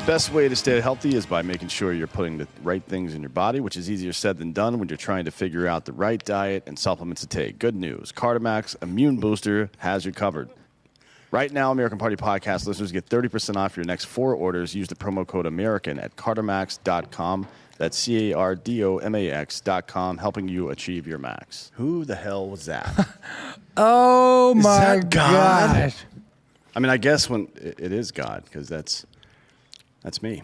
Best way to stay healthy is by making sure you're putting the right things in your body, which is easier said than done when you're trying to figure out the right diet and supplements to take. Good news. Cardimax Immune Booster has you covered. Right now, American Party Podcast listeners get 30% off your next 4 orders. Use the promo code AMERICAN at cardimax.com. That's CARDOMAX.com, helping you achieve your max. Who the hell was that? Oh, Is my that God? gosh. I mean, I guess when it is God, because that's me.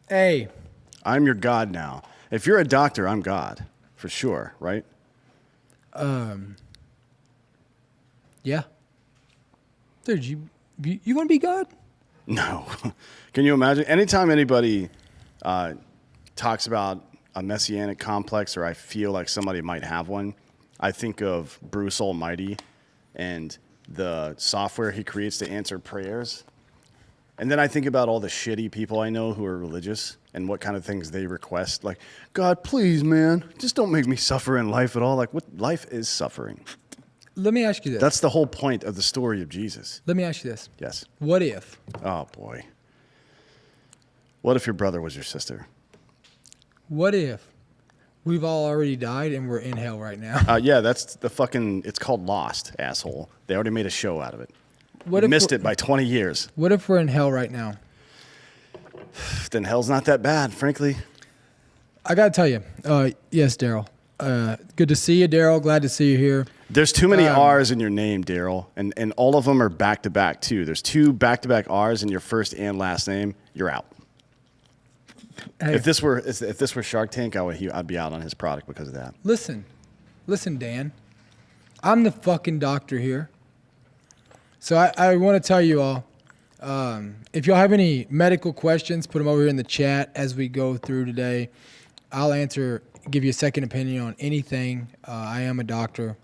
Hey. I'm your God now. If you're a doctor, I'm God, for sure, right? Yeah. Dude, you want to be God? No. Can you imagine? Anytime anybody talks about a messianic complex, or I feel like somebody might have one, I think of Bruce Almighty and the software he creates to answer prayers. And then I think about all the shitty people I know who are religious and what kind of things they request. Like, God, please, man, just don't make me suffer in life at all. Like, what life is suffering. Let me ask you this. That's the whole point of the story of Jesus. Let me ask you this. Yes. What if? Oh, boy. What if your brother was your sister? What if we've all already died and we're in hell right now? Yeah, that's the fucking, it's called Lost, asshole. They already made a show out of it. What if missed it by 20 years. What if we're in hell right now? Then hell's not that bad, frankly. I got to tell you, yes, Daryl. Good to see you, Daryl. Glad to see you here. There's too many R's in your name, Daryl, and all of them are back-to-back, too. There's 2 back-to-back R's in your first and last name. You're out. Hey, If this were Shark Tank, I'd be out on his product because of that. listen, Dan. I'm the fucking doctor here. So I want to tell you all, if y'all have any medical questions, put them over here in the chat as we go through today. I'll answer, give you a second opinion on anything. I am a doctor.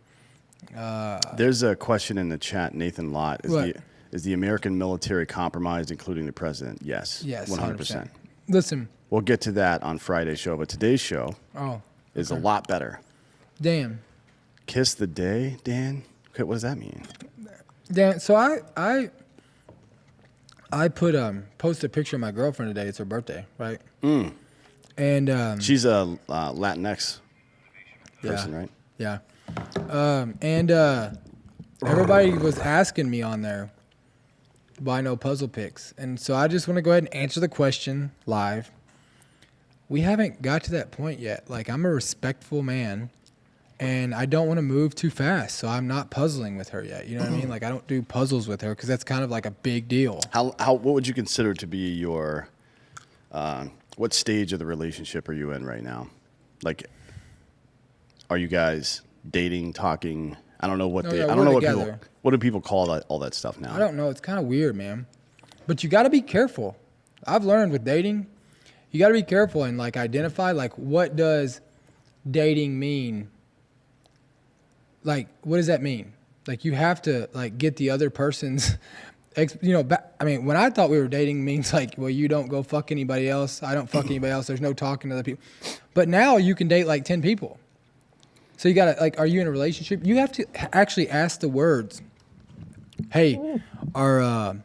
There's a question in the chat, Nathan Lott. What? Is the American military compromised, including the president? Yes. Yes, 100%. Listen. We'll get to that on Friday's show, but today's show is a lot better. Damn. Kiss the day, Dan? Okay, what does that mean? Dan, so I posted a picture of my girlfriend today. It's her birthday, right? Mm. And she's a Latinx person, right? Yeah. Everybody was asking me on there, why no puzzle pics? And so I just want to go ahead and answer the question live. We haven't got to that point yet. Like, I'm a respectful man, and I don't want to move too fast, so I'm not puzzling with her yet. You know what I mean? Like, I don't do puzzles with her because that's kind of like a big deal. What would you consider to be your what stage of the relationship are you in right now? Like, are you guys dating, talking? I don't know what what do people call all that stuff now? I don't know. It's kind of weird, man. But you got to be careful. I've learned with dating, you got to be careful and like identify like what does dating mean? Like, what does that mean? Like, you have to like get the other person's, I mean, when I thought we were dating means like, well, you don't go fuck anybody else. I don't fuck anybody else. There's no talking to other people. But now you can date like 10 people. So you got to like, are you in a relationship? You have to actually ask the words. Hey, are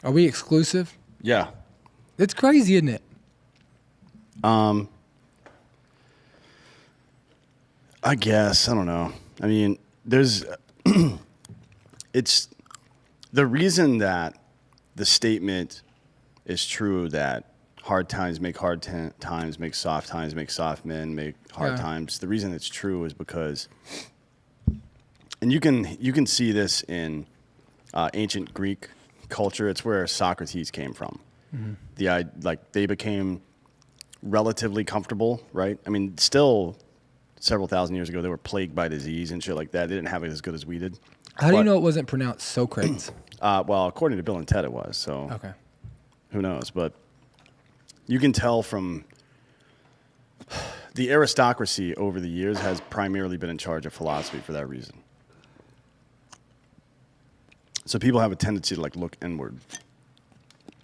we exclusive? Yeah. It's crazy, isn't it? I guess. I don't know. I mean, there's it's the reason that the statement is true that hard times make hard times, make soft men, make hard times. The reason it's true is because, and you can see this in ancient Greek culture. It's where Socrates came from. Mm-hmm. They became relatively comfortable, right? I mean, still several thousand years ago, they were plagued by disease and shit like that. They didn't have it as good as we did. How do you know it wasn't pronounced Socrates? Well, according to Bill and Ted, it was. So okay. Who knows? But you can tell from the aristocracy over the years has primarily been in charge of philosophy for that reason. So people have a tendency to like look inward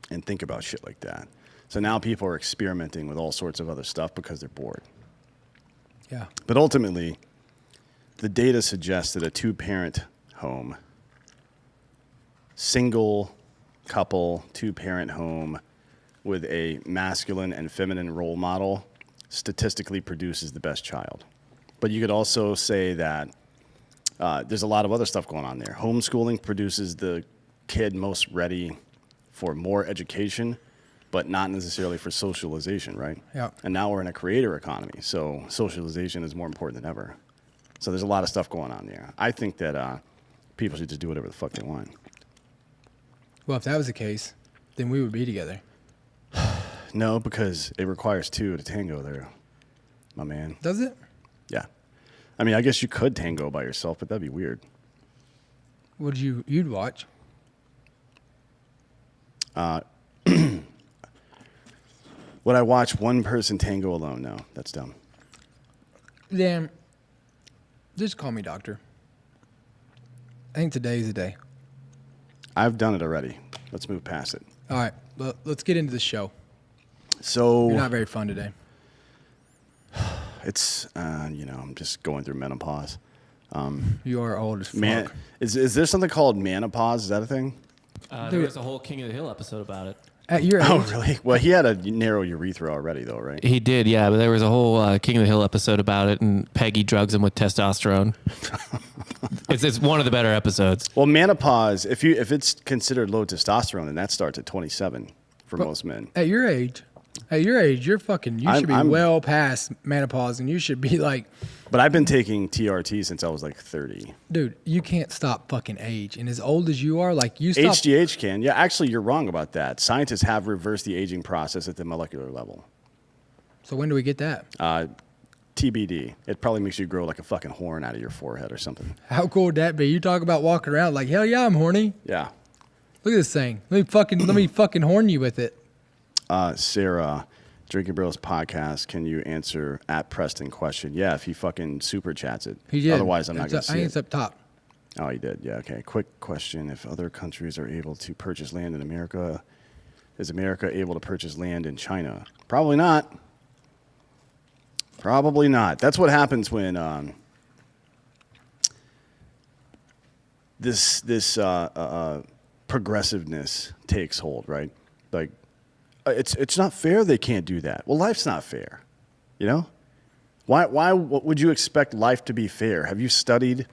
and think about shit like that. So now people are experimenting with all sorts of other stuff because they're bored. Yeah. But ultimately, the data suggests that a two-parent home, single couple, two-parent home with a masculine and feminine role model statistically produces the best child. But you could also say that there's a lot of other stuff going on there. Homeschooling produces the kid most ready for more education, but not necessarily for socialization, right? Yeah. And now we're in a creator economy, so socialization is more important than ever. So there's a lot of stuff going on there. I think that people should just do whatever the fuck they want. Well, if that was the case, then we would be together. No, because it requires two to tango there, my man. Does it? Yeah. I mean, I guess you could tango by yourself, but that'd be weird. Would you'd watch? Would I watch one person tango alone? No, that's dumb. Then, just call me doctor. I think today's the day. I've done it already. Let's move past it. All right, let's get into the show. So You're not very fun today. it's, I'm just going through menopause. You are old as fuck. Man, is there something called menopause? Is that a thing? There was a whole King of the Hill episode about it. At your age, Oh, really? Well, he had a narrow urethra already, though, right? He did, yeah, but there was a whole King of the Hill episode about it, and Peggy drugs him with testosterone. It's one of the better episodes. Well, menopause, if it's considered low testosterone, then that starts at 27 for most men. at your age, you're fucking. You should be I'm- well past menopause, and you should be like, But I've been taking TRT since I was like 30. dude, you can't stop fucking age. And as old as you are, like you stop. HGH can. Yeah, actually, you're wrong about that. Scientists have reversed the aging process at the molecular level. So when do we get that? TBD. It probably makes you grow like a fucking horn out of your forehead or something. How cool would that be? You talk about walking around like, hell yeah, I'm horny. Yeah. Look at this thing. Let me fucking horn you with it. Sarah, Drinking Bros podcast, can you answer at Preston question? Yeah, if he fucking super chats it. He did. Otherwise, I'm not going to I see think it. it's up top. Oh, he did. Yeah, okay. Quick question. If other countries are able to purchase land in America, is America able to purchase land in China? Probably not. Probably not. That's what happens when this progressiveness takes hold, right? Like, it's not fair they can't do that. Well, life's not fair, you know? Why would you expect life to be fair? Have you studied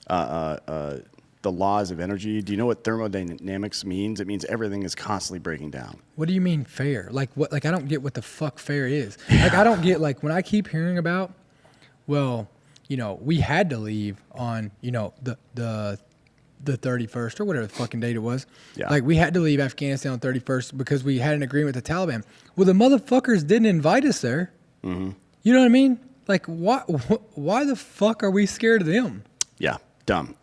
the laws of energy? Do you know what thermodynamics means? It means everything is constantly breaking down. What do you mean fair? Like what? Like I don't get what the fuck fair is. Like I don't get like when I keep hearing about, well, we had to leave on the 31st or whatever the fucking date it was. Yeah. Like we had to leave Afghanistan on 31st because we had an agreement with the Taliban. Well, the motherfuckers didn't invite us there. Mm-hmm. You know what I mean? Like why the fuck are we scared of them? Yeah, dumb.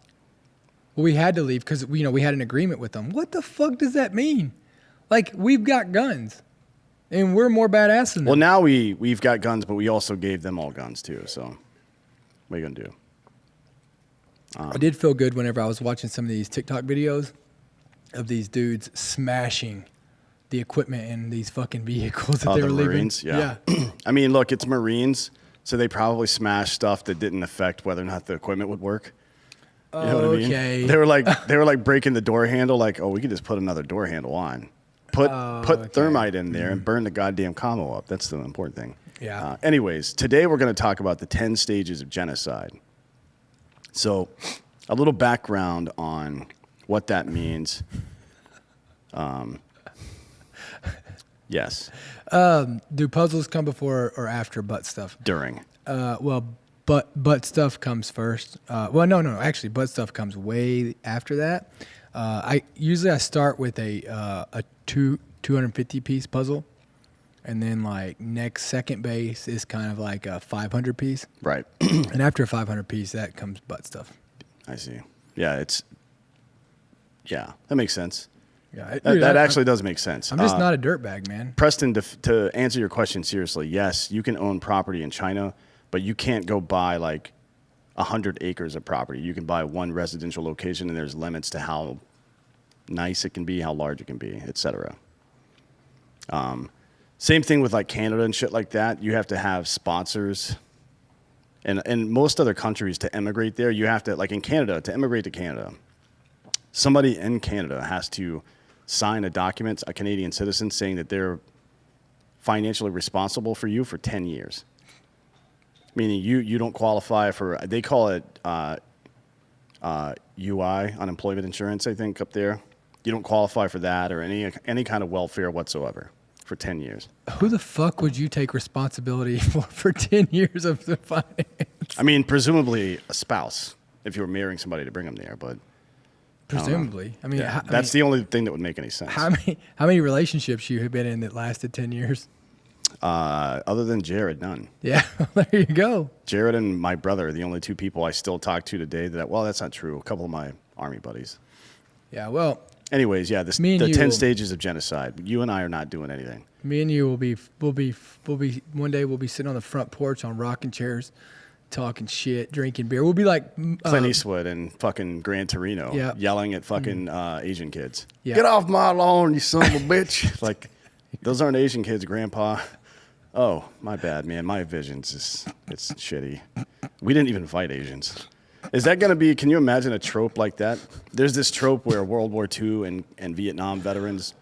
Well, we had to leave because we had an agreement with them. What the fuck does that mean? Like we've got guns, and we're more badass than them. Well, now we've got guns, but we also gave them all guns too. So, what are you gonna do? I did feel good whenever I was watching some of these TikTok videos of these dudes smashing the equipment in these fucking vehicles that they The were leaving. Marines, yeah. I mean, look, it's Marines, so they probably smashed stuff that didn't affect whether or not the equipment would work. You know what I mean? Okay. They were like breaking the door handle. Like, oh, we could just put another door handle on, put thermite in there, and burn the goddamn commo up. That's the important thing. Yeah. Anyways, today we're going to talk about the 10 stages of genocide. So, a little background on what that means. Yes. Do puzzles come before or after butt stuff? During. Butt stuff comes first. No. Actually, butt stuff comes way after that. I usually start with a 250 piece puzzle, and then like next second base is kind of like a 500 piece, Right. and after a 500 piece, that comes butt stuff. I see. Yeah, that makes sense. Yeah, That actually does make sense. I'm just not a dirtbag, man. Preston, to answer your question seriously, yes, you can own property in China, but you can't go buy like 100 acres of property. You can buy one residential location, and there's limits to how nice it can be, how large it can be, etc. Same thing with like Canada and shit like that. You have to have sponsors. And in most other countries, to immigrate there, you have to, like in Canada, to immigrate to Canada, somebody in Canada has to sign a document, a Canadian citizen, saying that they're financially responsible for you for 10 years. Meaning you don't qualify for, they call it UI, unemployment insurance, I think, up there. You don't qualify for that or any kind of welfare whatsoever for 10 years. Who the fuck would you take responsibility for 10 years of the finance? I mean, presumably a spouse, if you were marrying somebody to bring them there, but Presumably. I mean, yeah, that's the only thing that would make any sense. how many relationships you have been in that lasted 10 years? Other than Jared, none. Yeah, there you go. Jared and my brother are the only two people I still talk to today. Well, that's not true. A couple of my army buddies. Yeah, well, Anyways, yeah, Me and the you 10 will- stages of genocide. You and I are not doing anything. me and you will be one day we'll be sitting on the front porch on rocking chairs, talking shit, drinking beer. We'll be like Clint Eastwood and fucking Gran Torino Yeah. yelling at fucking Asian kids. Yeah. Get off my lawn, you son of a bitch. Like, those aren't Asian kids, Grandpa. Oh, my bad, man. My vision's it's shitty. We didn't even fight Asians. Is that going to be, can you imagine a trope like that? There's this trope where World War II and Vietnam veterans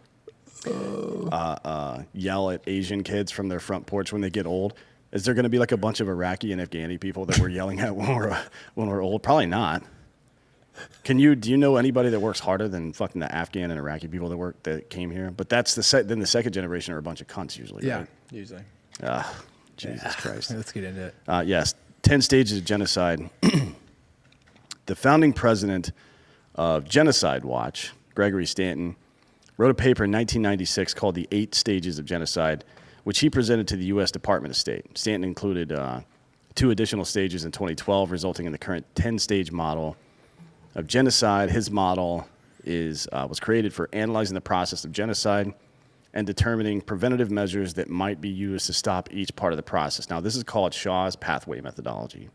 yell at Asian kids from their front porch when they get old. Is there going to be like a bunch of Iraqi and Afghani people that we're yelling at when we're old? Probably not. Do you know anybody that works harder than fucking the Afghan and Iraqi people that came here? But that's then the second generation are a bunch of cunts usually, yeah, right? usually. Jesus Christ. Let's get into it. Yes, 10 stages of genocide. The founding president of Genocide Watch, Gregory Stanton, wrote a paper in 1996 called The 8 Stages of Genocide, which he presented to the U.S. Department of State. Stanton included 2 additional stages in 2012, resulting in the current 10-stage model of genocide. His model was created for analyzing the process of genocide and determining preventative measures that might be used to stop each part of the process. Now, this is called Shaw's pathway methodology.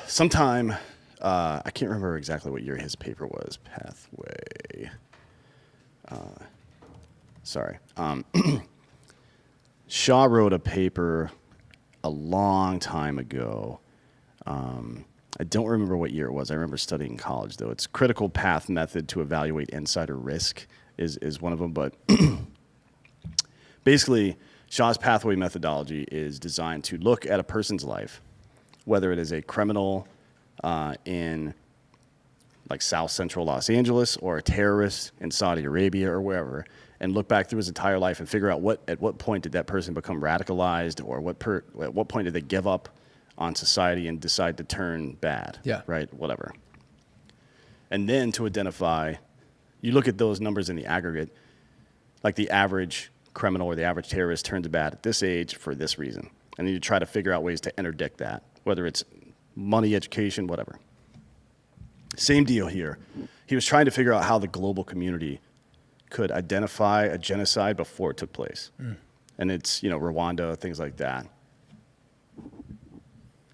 Sometime, I can't remember exactly what year his paper was. Pathway. Sorry. Shaw wrote a paper a long time ago. I don't remember what year it was. I remember studying in college, though. It's critical path method to evaluate insider risk is one of them. But basically, Shaw's pathway methodology is designed to look at a person's life, whether it is a criminal in like South Central Los Angeles or a terrorist in Saudi Arabia or wherever, and look back through his entire life and figure out at what point did that person become radicalized, or at what point did they give up on society and decide to turn bad. Yeah. Right? Whatever. And then to identify, you look at those numbers in the aggregate, like the average criminal or the average terrorist turns bad at this age for this reason. And then you try to figure out ways to interdict that, whether it's money, education, whatever. Same deal here. He was trying to figure out how the global community could identify a genocide before it took place. And it's, Rwanda, things like that.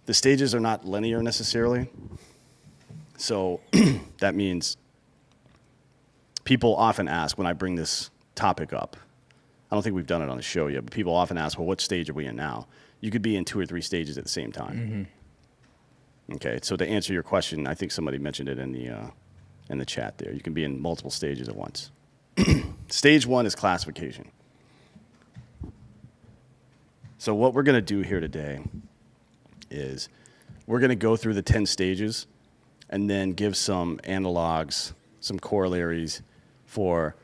The stages are not linear necessarily. So that means people often ask when I bring this topic up, I don't think we've done it on the show yet, but people often ask, well, what stage are we in now? You could be in 2 or 3 stages at the same time. Okay, so to answer your question, I think somebody mentioned it in the chat there. You can be in multiple stages at once. Stage 1 is classification. So what we're going to do here today is we're going to go through the 10 stages and then give some analogs, some corollaries for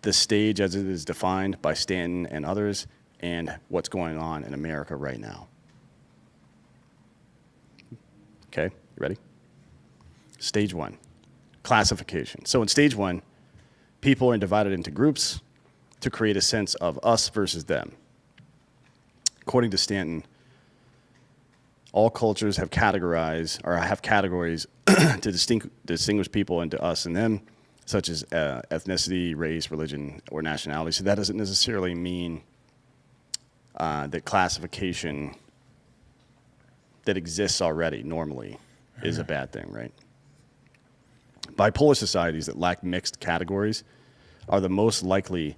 the stage as it is defined by Stanton and others and what's going on in America right now. Okay, you ready? Stage 1, classification. So in stage 1, people are divided into groups to create a sense of us versus them. According to Stanton, all cultures have categories to distinguish people into us and them, such as ethnicity, race, religion, or nationality. So that doesn't necessarily mean that classification that exists already normally is a bad thing, right? Bipolar societies that lack mixed categories are the most likely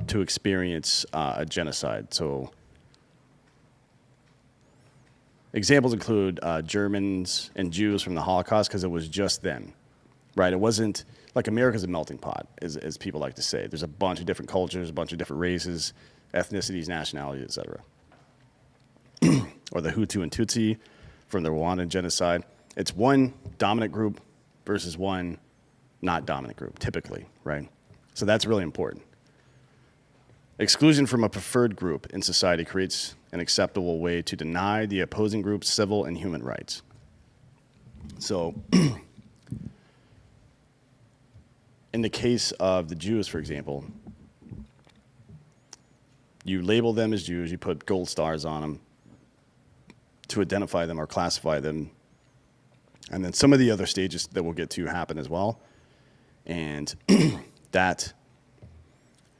to experience a genocide. So examples include Germans and Jews from the Holocaust, because it was just then, right? It wasn't like America's a melting pot, as people like to say. There's a bunch of different cultures, a bunch of different races, ethnicities, nationalities, et cetera. Or the Hutu and Tutsi from the Rwandan genocide. It's one dominant group versus one not dominant group, typically, right? So that's really important. Exclusion from a preferred group in society creates an acceptable way to deny the opposing group's civil and human rights. So in the case of the Jews, for example, you label them as Jews, you put gold stars on them to identify them or classify them. And then some of the other stages that we'll get to happen as well. And that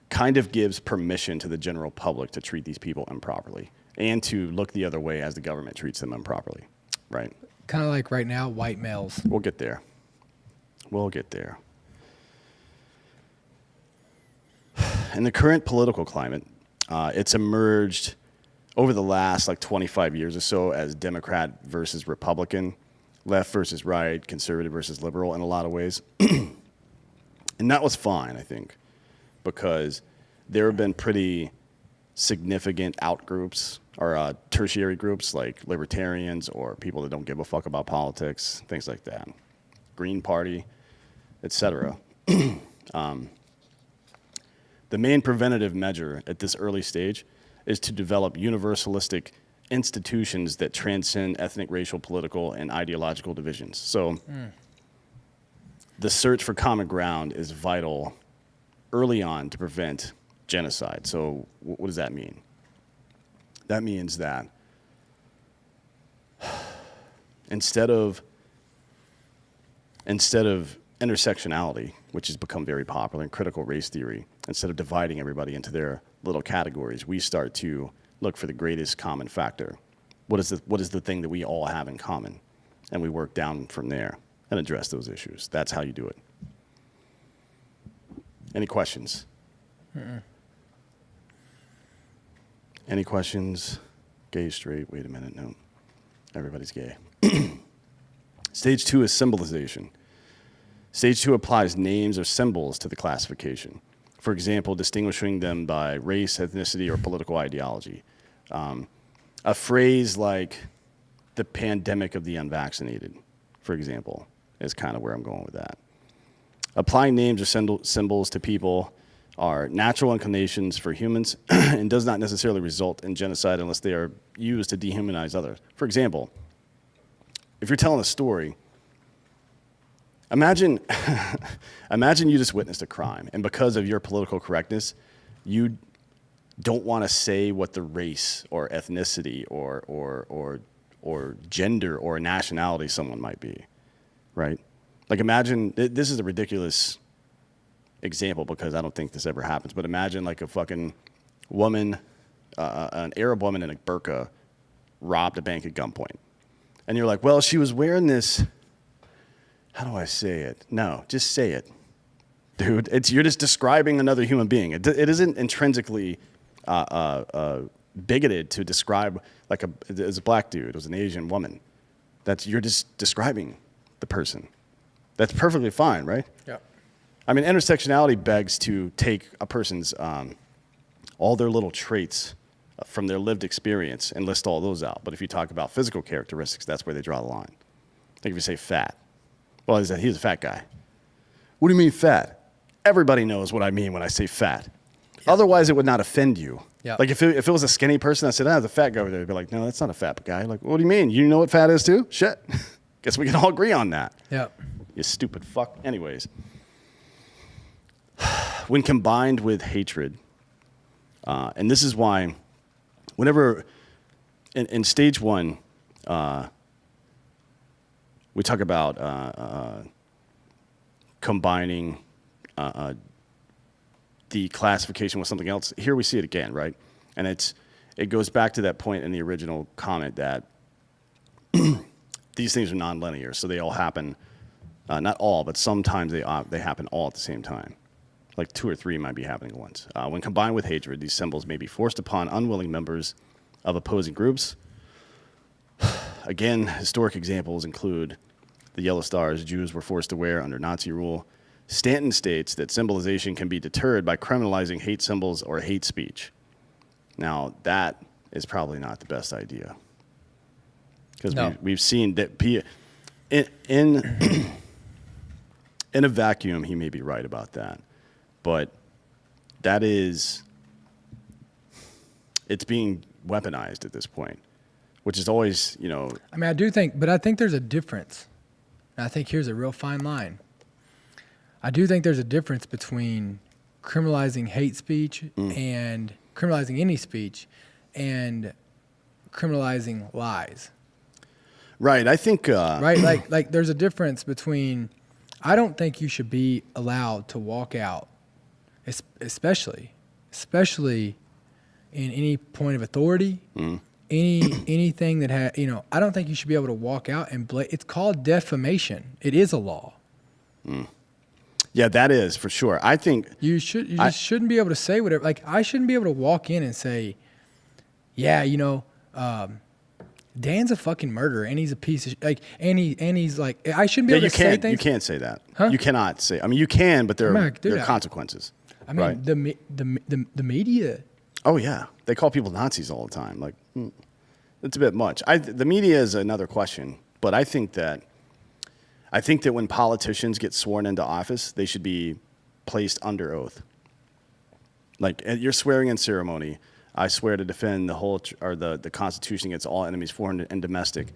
kind of gives permission to the general public to treat these people improperly and to look the other way as the government treats them improperly, right? Kind of like right now, white males. We'll get there. We'll get there. In the current political climate, it's emerged over the last 25 years or so as Democrat versus Republican, left versus right, conservative versus liberal in a lot of ways. And that was fine, I think, because there have been pretty significant outgroups or tertiary groups like libertarians or people that don't give a fuck about politics, things like that, Green Party, etc. The main preventative measure at this early stage is to develop universalistic institutions that transcend ethnic, racial, political, and ideological divisions. So the search for common ground is vital early on to prevent genocide. So what does that mean? That means that instead of intersectionality, which has become very popular in critical race theory, instead of dividing everybody into their little categories, we start to look for the greatest common factor. What is the thing that we all have in common? And we work down from there and address those issues. That's how you do it. Any questions? Any questions? Gay, straight, wait a minute, no. Everybody's gay. Stage 2 is symbolization. Stage 2 applies names or symbols to the classification. For example, distinguishing them by race, ethnicity, or political ideology. A phrase like the pandemic of the unvaccinated, for example, is kind of where I'm going with that. Applying names or symbols to people are natural inclinations for humans and does not necessarily result in genocide unless they are used to dehumanize others. For example, if you're telling a story, imagine you just witnessed a crime, and because of your political correctness, you don't want to say what the race or ethnicity or gender or nationality someone might be, right? Like imagine, this is a ridiculous example because I don't think this ever happens, but imagine like a fucking woman, an Arab woman in a burqa robbed a bank at gunpoint. And you're like, well, she was wearing this, how do I say it? No, just say it. Dude, you're just describing another human being. It isn't intrinsically bigoted to describe as a black dude, as an Asian woman. You're just describing the person. That's perfectly fine, right? Yeah. I mean, intersectionality begs to take a person's, all their little traits from their lived experience and list all those out. But if you talk about physical characteristics, that's where they draw the line. Like if you say fat, well, he's a fat guy. What do you mean fat? Everybody knows what I mean when I say fat. Yeah. Otherwise, it would not offend you. Yeah. Like if it was a skinny person, I said, there's a fat guy over there. They'd be like, no, that's not a fat guy. Like, what do you mean? You know what fat is too? Shit. Guess we can all agree on that. Yeah. You stupid fuck. Anyways, when combined with hatred, and this is why whenever in stage 1, we talk about combining the classification with something else. Here we see it again, right? And it goes back to that point in the original comment that these things are nonlinear, so they all happen. Not all, but sometimes they happen all at the same time. like 2 or 3 might be happening at once. When combined with hatred, these symbols may be forced upon unwilling members of opposing groups. Again, historic examples include the yellow stars Jews were forced to wear under Nazi rule. Stanton states that symbolization can be deterred by criminalizing hate symbols or hate speech. Now, that is probably not the best idea. Because we've seen that in a vacuum, he may be right about that. But that is, it's being weaponized at this point, which is always, you know. I mean, I do think, but I think there's a difference. And I think here's a real fine line. I do think there's a difference between criminalizing hate speech and criminalizing any speech and criminalizing lies. Right. I think. Right. Like there's a difference between, I don't think you should be allowed to walk out, especially in any point of authority, anything that I don't think you should be able to walk out and it's called defamation. It is a law. Yeah, that is for sure. I think you shouldn't be able to say whatever. Like, I shouldn't be able to walk in and say, yeah, Dan's a fucking murderer and he's a piece of and he's like, I shouldn't be able to say things. You can't say that. Huh? You cannot say. I mean, you can, but there are consequences. I mean, right? the media. Oh yeah, they call people Nazis all the time. Like, it's a bit much. The media is another question, but I think that when politicians get sworn into office, they should be placed under oath. Like at your swearing-in ceremony, I swear to defend the Constitution against all enemies, foreign and domestic.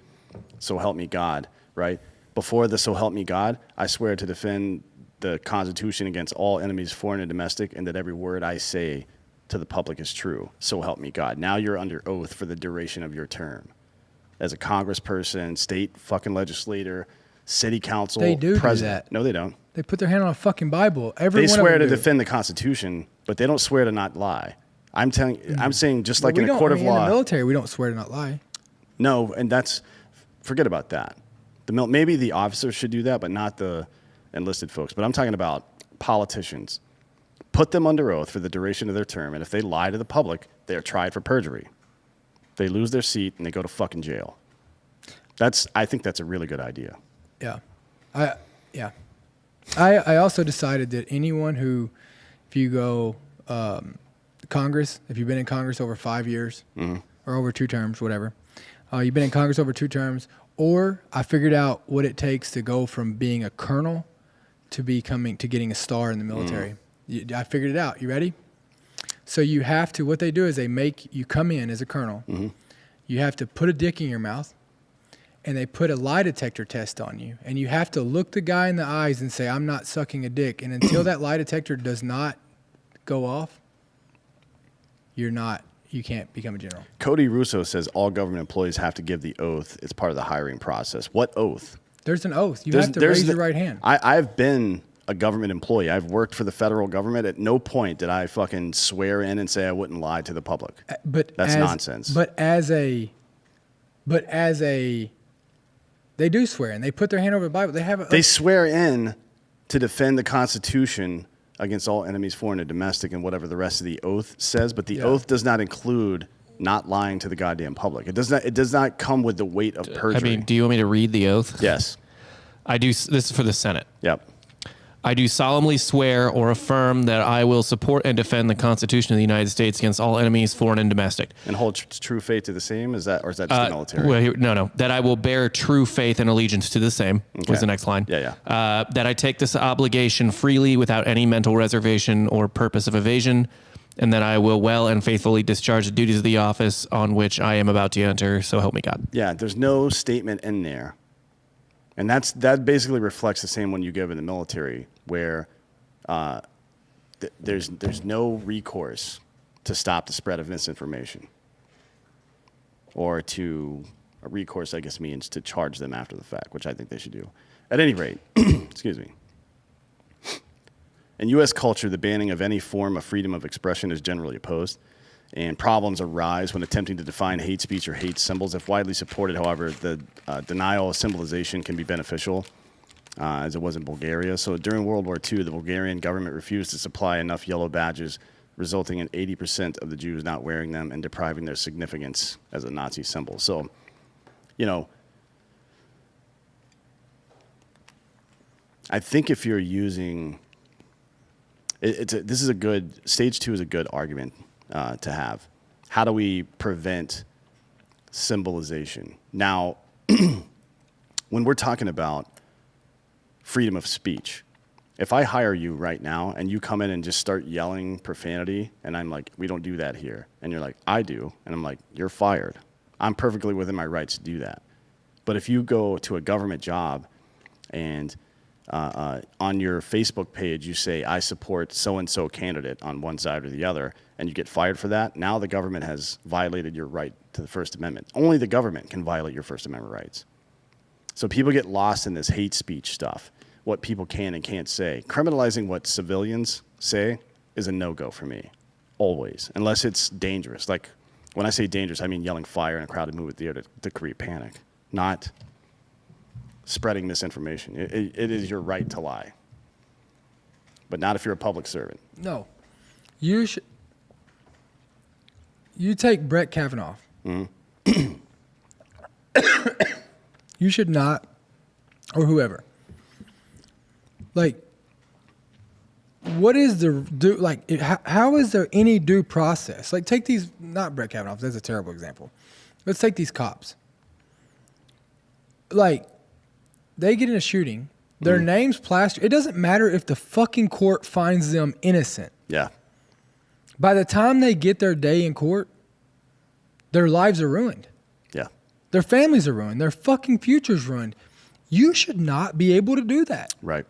So help me God, right? Before the so help me God, I swear to defend the Constitution against all enemies, foreign and domestic, and that every word I say to the public is true. So help me God. Now you're under oath for the duration of your term. As a congressperson, state fucking legislator, city council, they do president. That. No, they don't. They put their hand on a fucking Bible. They swear to defend the Constitution, but they don't swear to not lie. I'm saying just like in a court of law. In the military, we don't swear to not lie. No, and forget about that. Maybe the officers should do that, but not the enlisted folks. But I'm talking about politicians. Put them under oath for the duration of their term, and if they lie to the public, they are tried for perjury. They lose their seat and they go to fucking jail. I think that's a really good idea. Yeah. I also decided that anyone who, if you go Congress, if you've been in Congress over 5 years or over 2 terms, whatever, you've been in Congress over 2 terms, or I figured out what it takes to go from being a colonel to getting a star in the military. I figured it out. You ready? So you have to, what they do is they make you come in as a colonel. You have to put a dick in your mouth, and they put a lie detector test on you. And you have to look the guy in the eyes and say, I'm not sucking a dick. And until that lie detector does not go off, you can't become a general. Cody Russo says all government employees have to give the oath. It's part of the hiring process. What oath? There's an oath. You have to raise your right hand. I've been a government employee. I've worked for the federal government. At no point did I fucking swear in and say I wouldn't lie to the public. That's nonsense. But as a, they do swear in. They put their hand over the Bible. They swear in to defend the Constitution against all enemies, foreign and domestic, and whatever the rest of the oath says. But the oath does not include not lying to the goddamn public. It does not come with the weight of perjury. I mean, do you want me to read the oath? Yes. I do. This is for the Senate. Yep. I do solemnly swear or affirm that I will support and defend the Constitution of the United States against all enemies, foreign and domestic. And hold true faith to the same? Or is that just the military? No. That I will bear true faith and allegiance to the same was the next line. Yeah. That I take this obligation freely without any mental reservation or purpose of evasion, and that I will well and faithfully discharge the duties of the office on which I am about to enter, so help me God. Yeah, there's no statement in there. And that basically reflects the same one you give in the military, where there's no recourse to stop the spread of misinformation, or to a recourse, I guess, means to charge them after the fact, which I think they should do. At any rate, excuse me. In U.S. culture, the banning of any form of freedom of expression is generally opposed, and problems arise when attempting to define hate speech or hate symbols. If widely supported, however, the denial of symbolization can be beneficial. as it was in Bulgaria. So during World War II, the Bulgarian government refused to supply enough yellow badges, resulting in 80% of the Jews not wearing them and depriving their significance as a Nazi symbol. So, you know, I think if you're using, this is a good, stage 2 is a good argument to have. How do we prevent symbolization? Now, when we're talking about freedom of speech, if I hire you right now and you come in and just start yelling profanity and I'm like, we don't do that here. And you're like, I do. And I'm like, you're fired. I'm perfectly within my rights to do that. But if you go to a government job and on your Facebook page, you say, I support so-and-so candidate on one side or the other, and you get fired for that, now the government has violated your right to the First Amendment. Only the government can violate your First Amendment rights. So people get lost in this hate speech stuff, what people can and can't say. Criminalizing what civilians say is a no-go for me, always, unless it's dangerous. Like, when I say dangerous, I mean yelling fire in a crowded movie theater to create panic, not spreading misinformation. It is your right to lie, but not if you're a public servant. No. You take Brett Kavanaugh. Mm-hmm. You should not, or whoever. Like, what is how is there any due process? Like, take these, not Brett Kavanaugh, that's a terrible example. Let's take these cops. Like, they get in a shooting, their name's plastered. It doesn't matter if the fucking court finds them innocent. Yeah. By the time they get their day in court, their lives are ruined. Yeah. Their families are ruined. Their fucking future's ruined. You should not be able to do that. Right.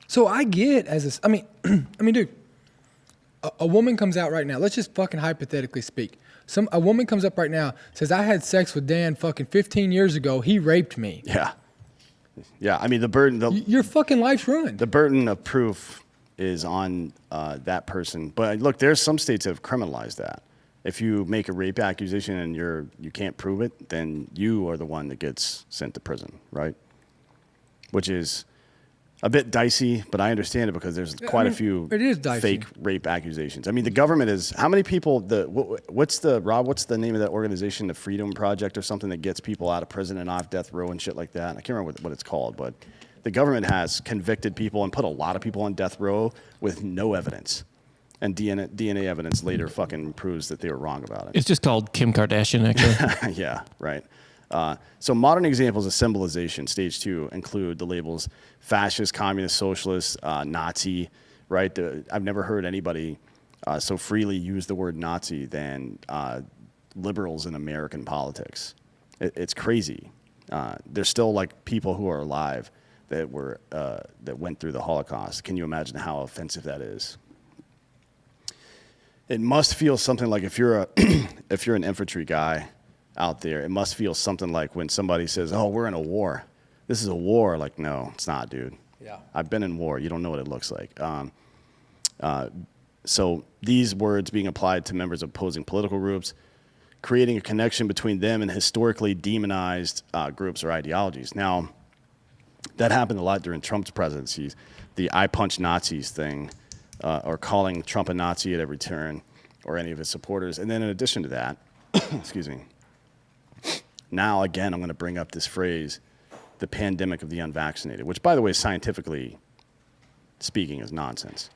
So I get I mean, dude, a woman comes out right now. Let's just fucking hypothetically speak. A woman comes up right now, says, I had sex with Dan fucking 15 years ago. He raped me. Yeah. Yeah. I mean, the burden, your fucking life's ruined. the burden of proof is on that person. But look, there's some states that have criminalized that. If you make a rape accusation and you can't prove it, then you are the one that gets sent to prison, right? Which is a bit dicey, but I understand it because there's quite a few it is dicey. fake rape accusations. I mean, the government is, how many people, what's the name of that organization, the Freedom Project or something that gets people out of prison and off death row and shit like that? I can't remember what it's called, but the government has convicted people and put a lot of people on death row with no evidence. And DNA evidence later fucking proves that they were wrong about it. It's just called Kim Kardashian, actually. Yeah, right. So modern examples of symbolization, stage 2, include the labels fascist, communist, socialist, Nazi, right? I've never heard anybody so freely use the word Nazi than liberals in American politics. It's crazy. There's still like people who are alive that went through the Holocaust. Can you imagine how offensive that is? It must feel something like if you're an infantry guy out there, it must feel something like when somebody says, "Oh, we're in a war. This is a war." Like, no, it's not, dude. Yeah. I've been in war. You don't know what it looks like. So these words being applied to members of opposing political groups, creating a connection between them and historically demonized groups or ideologies. Now, that happened a lot during Trump's presidency. The "I punch Nazis" thing. Or calling Trump a Nazi at every turn, or any of his supporters. And then in addition to that, excuse me, now again I'm going to bring up this phrase, the pandemic of the unvaccinated, which, by the way, scientifically speaking, is nonsense.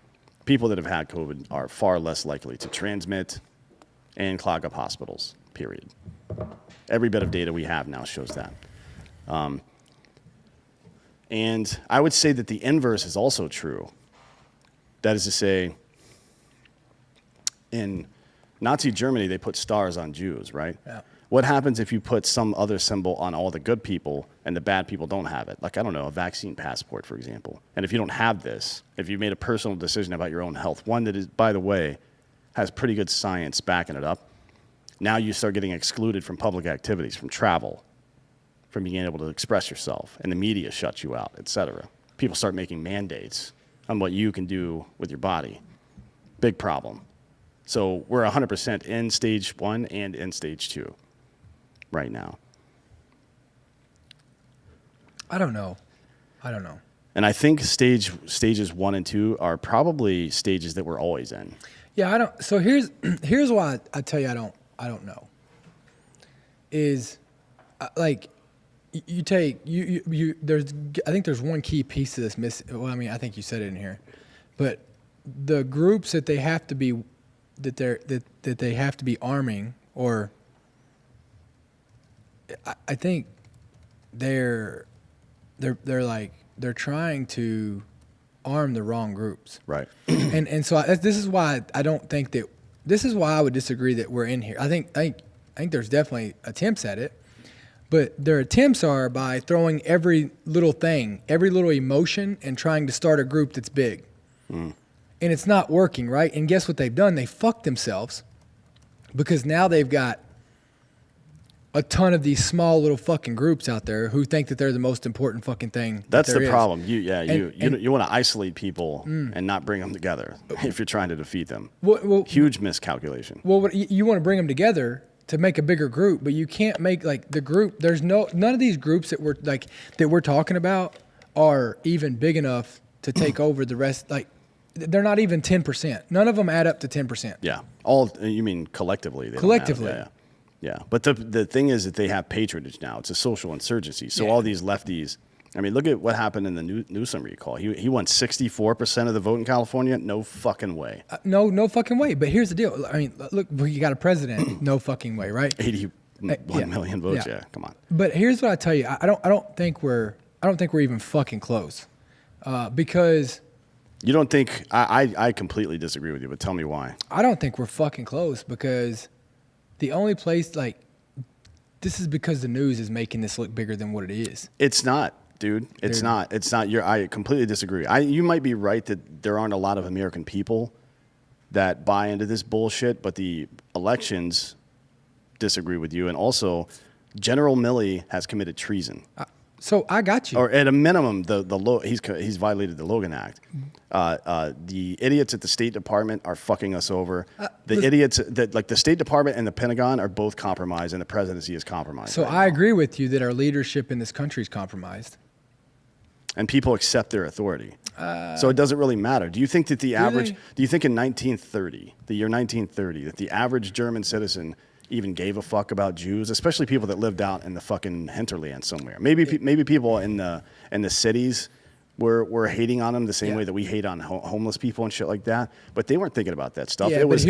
People that have had COVID are far less likely to transmit and clog up hospitals, period. Every bit of data we have now shows that. And I would say that the inverse is also true. That is to say, in Nazi Germany, they put stars on Jews, right? Yeah. What happens if you put some other symbol on all the good people and the bad people don't have it? Like, I don't know, a vaccine passport, for example. And if you don't have this, if you made a personal decision about your own health, one that is, by the way, has pretty good science backing it up, now you start getting excluded from public activities, from travel, from being able to express yourself, and the media shuts you out, et cetera. People start making mandates on what you can do with your body. Big problem. So we're 100% in stage 1 and in stage 2 right now. I don't know. I don't know. And I think stages 1 and 2 are probably stages that we're always in. Yeah, I don't. So here's why I tell you I don't know. Is like you take you there's I think there's one key piece of this miss. Well, I mean, I think you said it in here, but the groups that they have to be that they have to be arming, or I think they're trying to arm the wrong groups. Right. And so this is why I don't think that this is why I would disagree that we're in here. I think there's definitely attempts at it, but their attempts are by throwing every little thing, every little emotion, and trying to start a group that's big. And it's not working, right? And guess what they've done? They fucked themselves, because now they've got a ton of these small little fucking groups out there who think that they're the most important fucking thing. That's the is. problem. You want to isolate people and not bring them together if you're trying to defeat them. Huge miscalculation. Well, you want to bring them together to make a bigger group, but you can't make like the group. There's none of these groups that we're talking about are even big enough to take over the rest. Like, they're not even 10%. None of them add up to 10%. Yeah. All you mean collectively? Collectively. Yeah. But the thing is that they have patronage now. It's a social insurgency. So all these lefties, I mean, look at what happened in the Newsom recall. He won 64% of the vote in California. No fucking way. No fucking way. But here's the deal. I mean, look, you got a president. No fucking way, right? 81 million votes. Yeah. Come on. But here's what I tell you. I don't think we're even fucking close, because. You don't think I completely disagree with you, but tell me why. I don't think we're fucking close, because the only place, like, this is because the news is making this look bigger than what it is. It's not, dude. It's not. I completely disagree. You might be right that there aren't a lot of American people that buy into this bullshit, but the elections disagree with you. And also, General Milley has committed treason. So I got you. Or at a minimum, he's violated the Logan Act. The idiots at the State Department are fucking us over. Idiots that like the State Department and the Pentagon are both compromised, and the presidency is compromised. So I agree with you that our leadership in this country is compromised. And people accept their authority. So it doesn't really matter. Do you think that the average? Do you think in 1930, the year 1930, that the average German citizen even gave a fuck about Jews, especially people that lived out in the fucking hinterland somewhere? Maybe people in the cities were hating on them the same way that we hate on homeless people and shit like that. But they weren't thinking about that stuff. Yeah, it was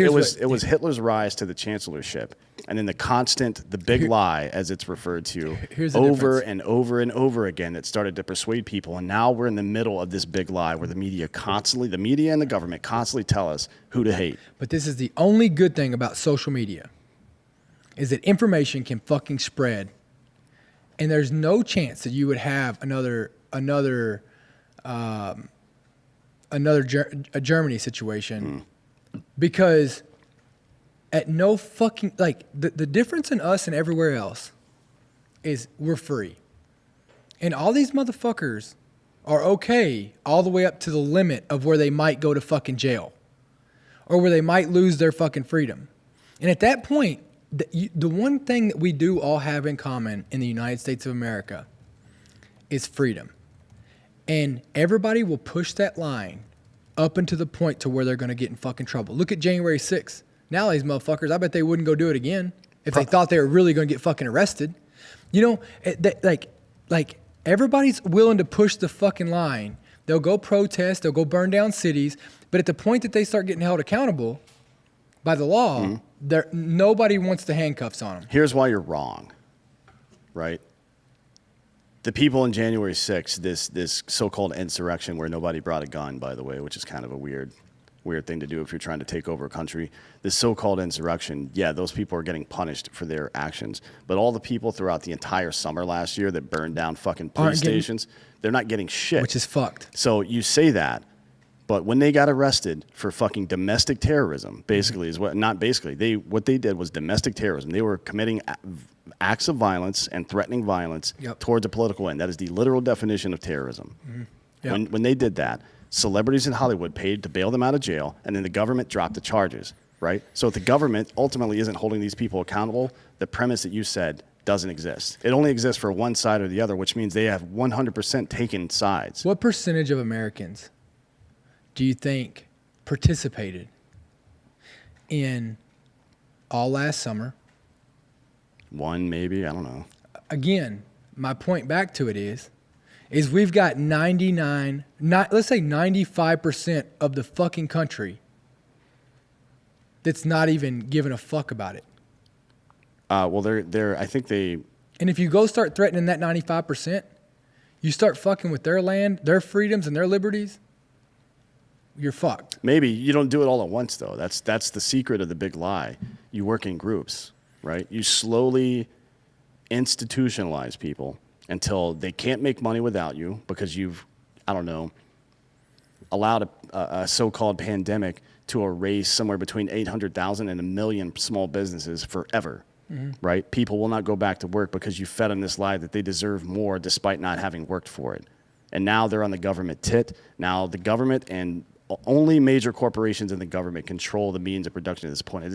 Hitler's rise to the chancellorship, and then the big lie, as it's referred to, over and over and over again, that started to persuade people. And now we're in the middle of this big lie where the media and the government constantly tell us who to hate. But this is the only good thing about social media, is that information can fucking spread, and there's no chance that you would have another Germany situation, because at no fucking, like, the difference in us and everywhere else is we're free, and all these motherfuckers are okay all the way up to the limit of where they might go to fucking jail, or where they might lose their fucking freedom. And at that point, the one thing that we do all have in common in the United States of America is freedom. And everybody will push that line up into the point to where they're going to get in fucking trouble. Look at January 6th. Now these motherfuckers, I bet they wouldn't go do it again if they thought they were really going to get fucking arrested. You know, like everybody's willing to push the fucking line. They'll go protest, they'll go burn down cities, but at the point that they start getting held accountable by the law, nobody wants the handcuffs on them. Here's why you're wrong, right? The people in January 6th, this so-called insurrection where nobody brought a gun, by the way, which is kind of a weird thing to do if you're trying to take over a country. This so-called insurrection, yeah, those people are getting punished for their actions. But all the people throughout the entire summer last year that burned down fucking police stations, they're not getting shit. Which is fucked. So you say that, but when they got arrested for fucking domestic terrorism, basically what they did was domestic terrorism. They were committing acts of violence and threatening violence towards a political end. That is the literal definition of terrorism. When they did that, celebrities in Hollywood paid to bail them out of jail, and then the government dropped the charges, right? So if the government ultimately isn't holding these people accountable, the premise that you said doesn't exist. It only exists for one side or the other, which means they have 100% taken sides. What percentage of Americans do you think participated in all last summer? One, maybe, I don't know. Again, my point back to it is we've got let's say 95% of the fucking country that's not even giving a fuck about it. Well, I think they. And if you go start threatening that 95%, you start fucking with their land, their freedoms, and their liberties, you're fucked. Maybe you don't do it all at once, though. That's the secret of the big lie. You work in groups, right? You slowly institutionalize people until they can't make money without you because you've, I don't know, allowed a so-called pandemic to erase somewhere between 800,000 and 1 million small businesses forever. Right? People will not go back to work because you fed them this lie that they deserve more despite not having worked for it. And now they're on the government tit. Now the government and only major corporations in the government control the means of production at this point.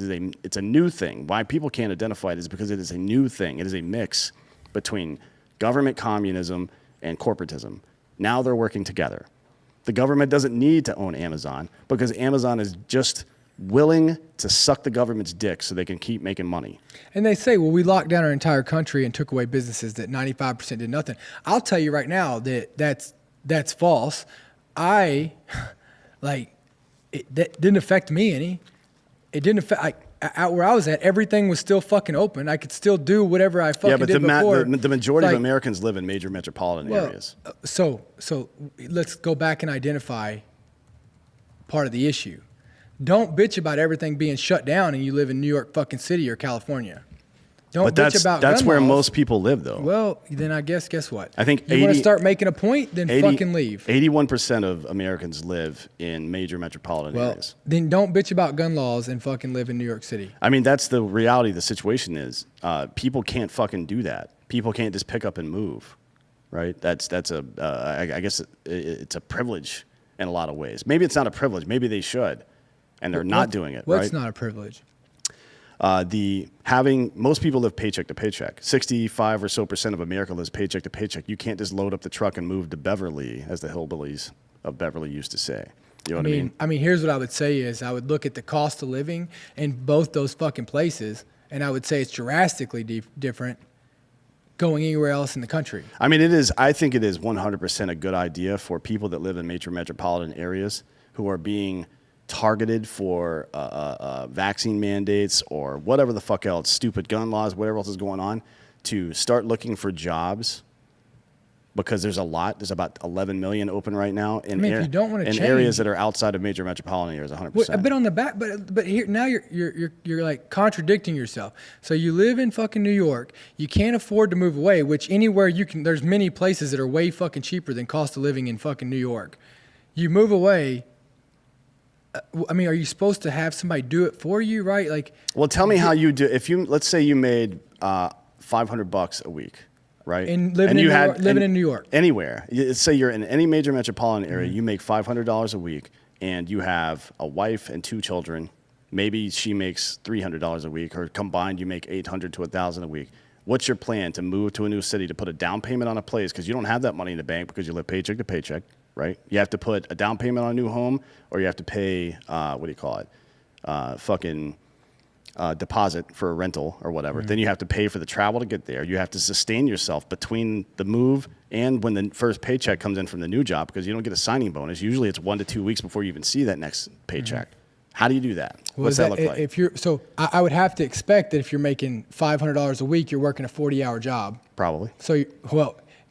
It's a new thing. Why people can't identify it is because it is a new thing. It is a mix between government communism and corporatism. Now they're working together. The government doesn't need to own Amazon because Amazon is just willing to suck the government's dick so they can keep making money. And they say, well, we locked down our entire country and took away businesses that 95% did nothing. I'll tell you right now that that's false. That didn't affect me any. It didn't affect, out where I was at, everything was still fucking open. I could still do whatever I fucking did before. Yeah, but the majority of Americans live in major metropolitan areas. So let's go back and identify part of the issue. Don't bitch about everything being shut down and you live in New York fucking City or California. Don't bitch about that's gun where laws. Most people live, though. Well, then I guess what? I think you want to start making a point, then fucking leave. 81% of Americans live in major metropolitan areas. Then don't bitch about gun laws and fucking live in New York City. I mean, that's the reality of the situation is people can't fucking do that. People can't just pick up and move, right? I guess it's a privilege in a lot of ways. Maybe it's not a privilege. Maybe they should. And they're not doing it, right? What's not a privilege? Most people live paycheck to paycheck. 65% or so of America lives paycheck to paycheck. You can't just load up the truck and move to Beverly, as the hillbillies of Beverly used to say. You know what I mean? I mean, here's what I would say is I would look at the cost of living in both those fucking places, and I would say it's drastically different going anywhere else in the country. I mean, I think it is 100% a good idea for people that live in major metropolitan areas who are being targeted for vaccine mandates or whatever the fuck else, stupid gun laws, whatever else is going on, to start looking for jobs because there's about 11 million open right now in, if you don't want to change areas that are outside of major metropolitan areas, 100%. Well, but on the back, but here now you're like contradicting yourself. So you live in fucking New York, you can't afford to move away, which anywhere you can. There's many places that are way fucking cheaper than cost of living in fucking New York. You move away. I mean, are you supposed to have somebody do it for you, right? Like, well, tell me how you do. Let's say you made $500 a week, right? And living in New York, anywhere. Let's say you're in any major metropolitan area, you make $500 a week, and you have a wife and 2 children. Maybe she makes $300 a week, or combined you make $800 to $1,000 a week. What's your plan to move to a new city to put a down payment on a place because you don't have that money in the bank because you live paycheck to paycheck? Right? You have to put a down payment on a new home, or you have to pay, deposit for a rental or whatever. Then you have to pay for the travel to get there. You have to sustain yourself between the move and when the first paycheck comes in from the new job because you don't get a signing bonus. Usually it's 1 to 2 weeks before you even see that next paycheck. How do you do that? What's that look like? I would have to expect that if you're making $500 a week, you're working a 40-hour job. Probably. So,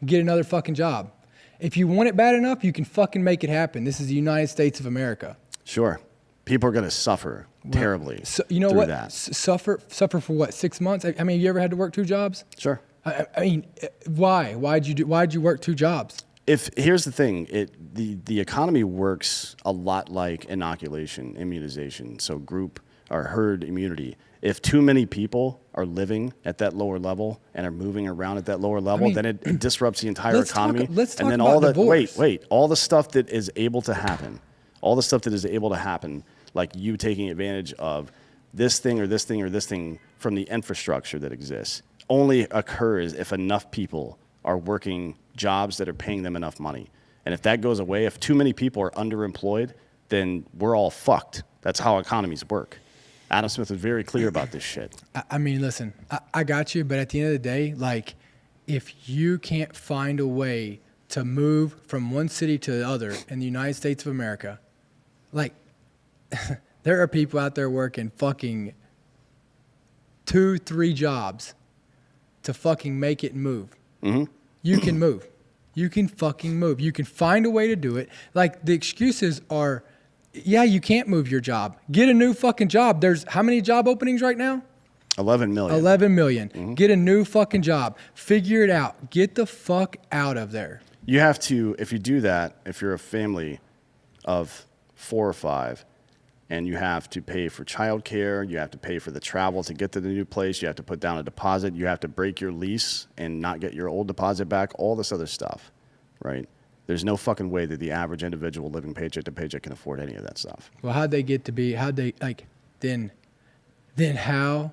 get another fucking job. If you want it bad enough, you can fucking make it happen. This is the United States of America. Sure. People are going to suffer terribly. So, you know through what? That. Suffer for what? 6 months? I mean, you ever had to work 2 jobs? Sure. I mean, why? Why'd you work 2 jobs? Here's the thing, the economy works a lot like inoculation, immunization, so group or herd immunity. If too many people are living at that lower level and are moving around at that lower level, then it disrupts the entire economy. Let's talk and then about divorce. all the stuff that is able to happen, like you taking advantage of this thing or this thing or this thing from the infrastructure that exists, only occurs if enough people are working jobs that are paying them enough money. And if that goes away, if too many people are underemployed, then we're all fucked. That's how economies work. Adam Smith was very clear about this shit. I mean, listen, I got you, but at the end of the day, like, if you can't find a way to move from one city to the other in the United States of America, like, there are people out there working fucking 2-3 jobs to fucking make it move. Mm-hmm. You can move. You can fucking move. You can find a way to do it. Like, the excuses are, yeah, you can't move your job. Get a new fucking job. There's how many job openings right now? 11 million. 11 million. Mm-hmm. Get a new fucking job. Figure it out. Get the fuck out of there. You have to, if you do that, if you're a family of 4 or 5, and you have to pay for childcare, you have to pay for the travel to get to the new place, you have to put down a deposit, you have to break your lease and not get your old deposit back, all this other stuff, right? There's no fucking way that the average individual living paycheck to paycheck can afford any of that stuff. Well, then how?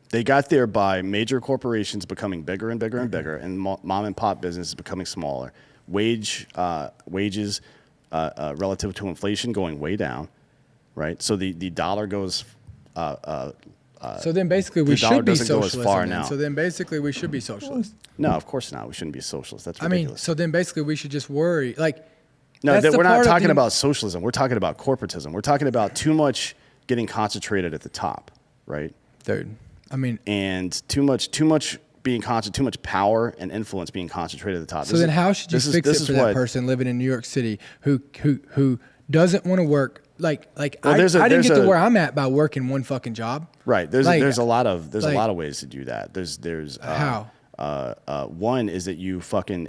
They got there by major corporations becoming bigger and bigger and bigger, and mom and pop businesses becoming smaller. Wages relative to inflation going way down, right? So the dollar goes. So then basically we should be socialist. So then basically we should be socialist. No, of course not. We shouldn't be socialist. That's ridiculous. I mean, so then basically we should just worry. Like, no, we're not talking about socialism. We're talking about corporatism. We're talking about too much getting concentrated at the top, right? Dude, I mean, and too much being too much power and influence being concentrated at the top. So then how should you fix it for that person living in New York City who doesn't want to work? Like I didn't get to where I'm at by working one fucking job. Right. There's a lot of ways to do that. There's how? One is that you fucking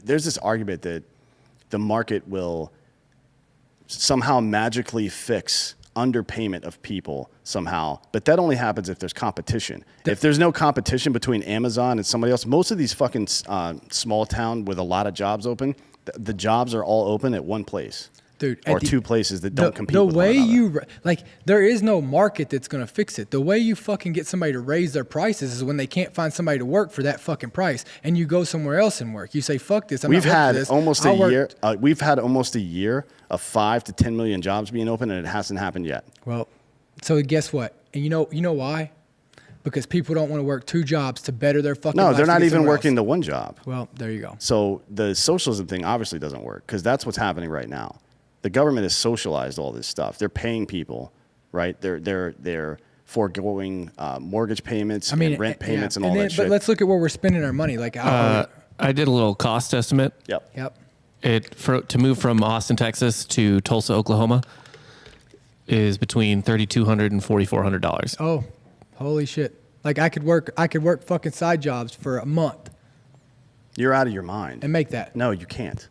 there's this argument that the market will somehow magically fix underpayment of people somehow, but that only happens if there's competition. If there's no competition between Amazon and somebody else, most of these fucking small town with a lot of jobs open, the jobs are all open at one place. Dude, or 2 places that don't compete with one another. The way there is no market that's going to fix it. The way you fucking get somebody to raise their prices is when they can't find somebody to work for that fucking price, and you go somewhere else and work. You say, "Fuck this." We've had almost a year of 5 to 10 million jobs being open, and it hasn't happened yet. Well, so guess what? And you know why? Because people don't want to work 2 jobs to better their fucking life. No, they're not even working the one job. Well, there you go. So the socialism thing obviously doesn't work because that's what's happening right now. The government has socialized all this stuff. They're paying people, right? They're foregoing mortgage payments and rent payments and all that shit. But let's look at where we're spending our money. Like, I did a little cost estimate. Yep. To move from Austin, Texas to Tulsa, Oklahoma is between $3,200 and $4,400. Oh, holy shit! Like I could work fucking side jobs for a month. You're out of your mind. And make that. No, you can't.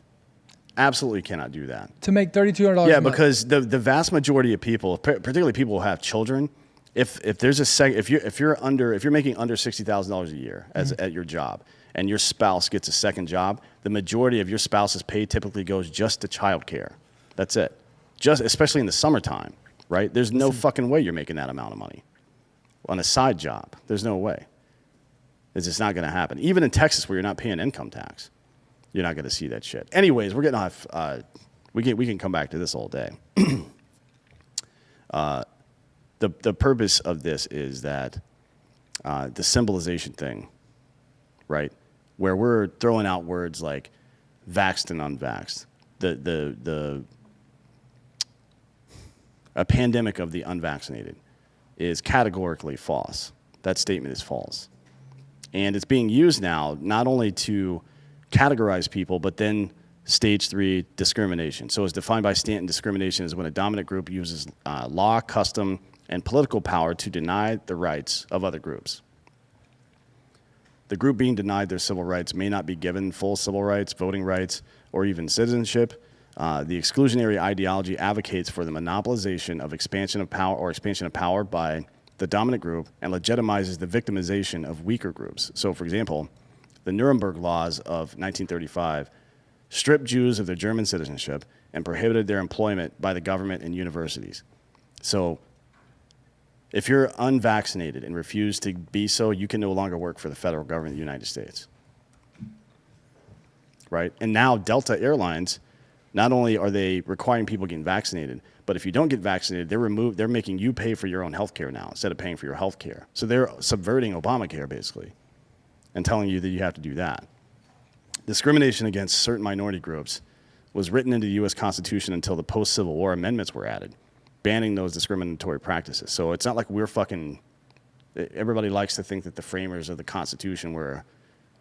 Absolutely cannot do that. To make $3,200. Yeah, because the vast majority of people, particularly people who have children, if there's if you're making under $60,000 a year at your job, and your spouse gets a second job, the majority of your spouse's pay typically goes just to childcare. That's it. Especially in the summertime, right? There's no fucking way you're making that amount of money on a side job. There's no way. It's just not going to happen. Even in Texas, where you're not paying income tax, you're not going to see that shit. Anyways, we're getting off. We can come back to this all day. The purpose of this is that the symbolization thing, right? Where we're throwing out words like vaxxed and unvaxxed. A pandemic of the unvaccinated is categorically false. That statement is false. And it's being used now not only to categorize people, but then stage 3 discrimination. So as defined by Stanton, discrimination is when a dominant group uses law, custom, and political power to deny the rights of other groups. The group being denied their civil rights may not be given full civil rights, voting rights, or even citizenship. The exclusionary ideology advocates for the monopolization of expansion of power by the dominant group and legitimizes the victimization of weaker groups. So, for example, the Nuremberg laws of 1935 stripped Jews of their German citizenship and prohibited their employment by the government and universities. So If you're unvaccinated and refuse to be so, you can no longer work for the federal government of the United States. Right? And now Delta Airlines, not only are they requiring people getting vaccinated, but if you don't get vaccinated, they're making you pay for your own health care now instead of paying for your health care. So they're subverting Obamacare basically and telling you that you have to do that. Discrimination against certain minority groups was written into the U.S. Constitution until the post-Civil War amendments were added, banning those discriminatory practices. So it's not like we're fucking, everybody likes to think that the framers of the Constitution were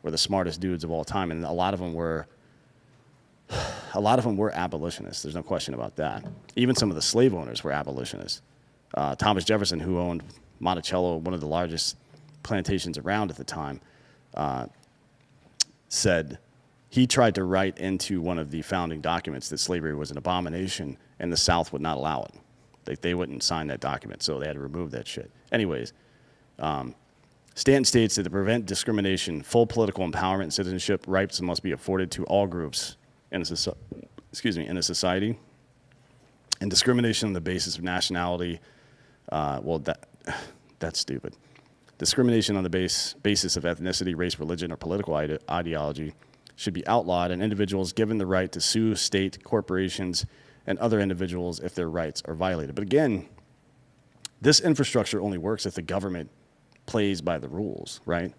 the smartest dudes of all time, and a lot of them were abolitionists. There's no question about that. Even some of the slave owners were abolitionists. Thomas Jefferson, who owned Monticello, one of the largest plantations around at the time, said he tried to write into one of the founding documents that slavery was an abomination and the South would not allow it. They wouldn't sign that document, so they had to remove that shit. Anyways, Stanton states that to prevent discrimination, full political empowerment and citizenship rights must be afforded to all groups in a society. And discrimination on the basis of nationality, that's stupid. Discrimination on the basis of ethnicity, race, religion, or political ideology should be outlawed, and individuals given the right to sue state, corporations, and other individuals if their rights are violated. But again, this infrastructure only works if the government plays by the rules, right?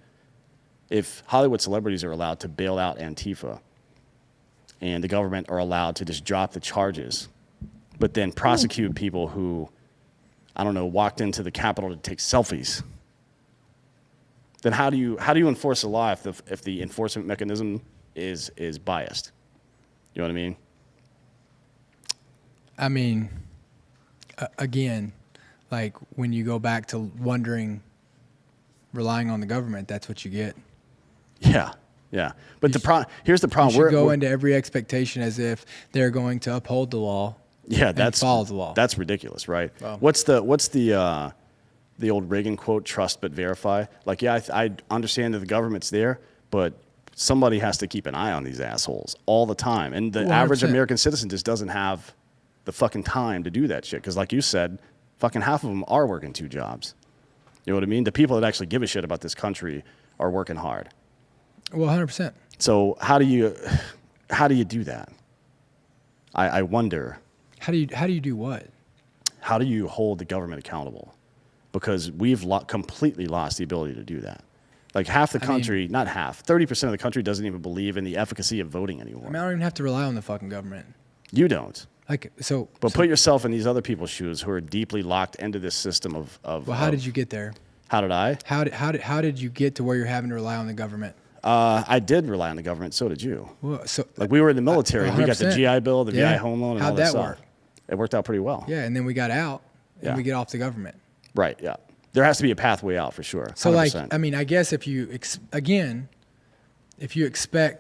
If Hollywood celebrities are allowed to bail out Antifa and the government are allowed to just drop the charges, but then prosecute people who, I don't know, walked into the Capitol to take selfies, then how do you enforce the law if the enforcement mechanism is biased? You know what I mean? I mean, again, like when you go back to relying on the government, that's what you get. Yeah. But here's the problem. You should go into every expectation as if they're going to uphold the law. Yeah, and follow the law. That's ridiculous, right? Wow. What's the old Reagan quote? Trust but verify. Like, yeah, I understand that the government's there, but somebody has to keep an eye on these assholes all the time. And the 100%. average American citizen just doesn't have the fucking time to do that shit. Because like you said, fucking half of them are working 2 jobs. You know what I mean? The people that actually give a shit about this country are working hard. Well, 100%. So how do you do that? I wonder. How do you do what? How do you hold the government accountable? Because we've completely lost the ability to do that. Like half the country, not half, 30% of the country doesn't even believe in the efficacy of voting anymore. I mean, I don't even have to rely on the fucking government. You don't. But Put yourself in these other people's shoes who are deeply locked into this system of. Well, how did you get there? How did I? How did you get to where you're having to rely on the government? I did rely on the government. So did you. Well, like we were in the military. We got the 100%. GI Bill, the VI home loan, and How'd all that that stuff. work? It worked out pretty well. Yeah, and then we got out, and we get off the government. Right. Yeah. There has to be a pathway out for sure. 100%. So, like, I mean, I guess if you expect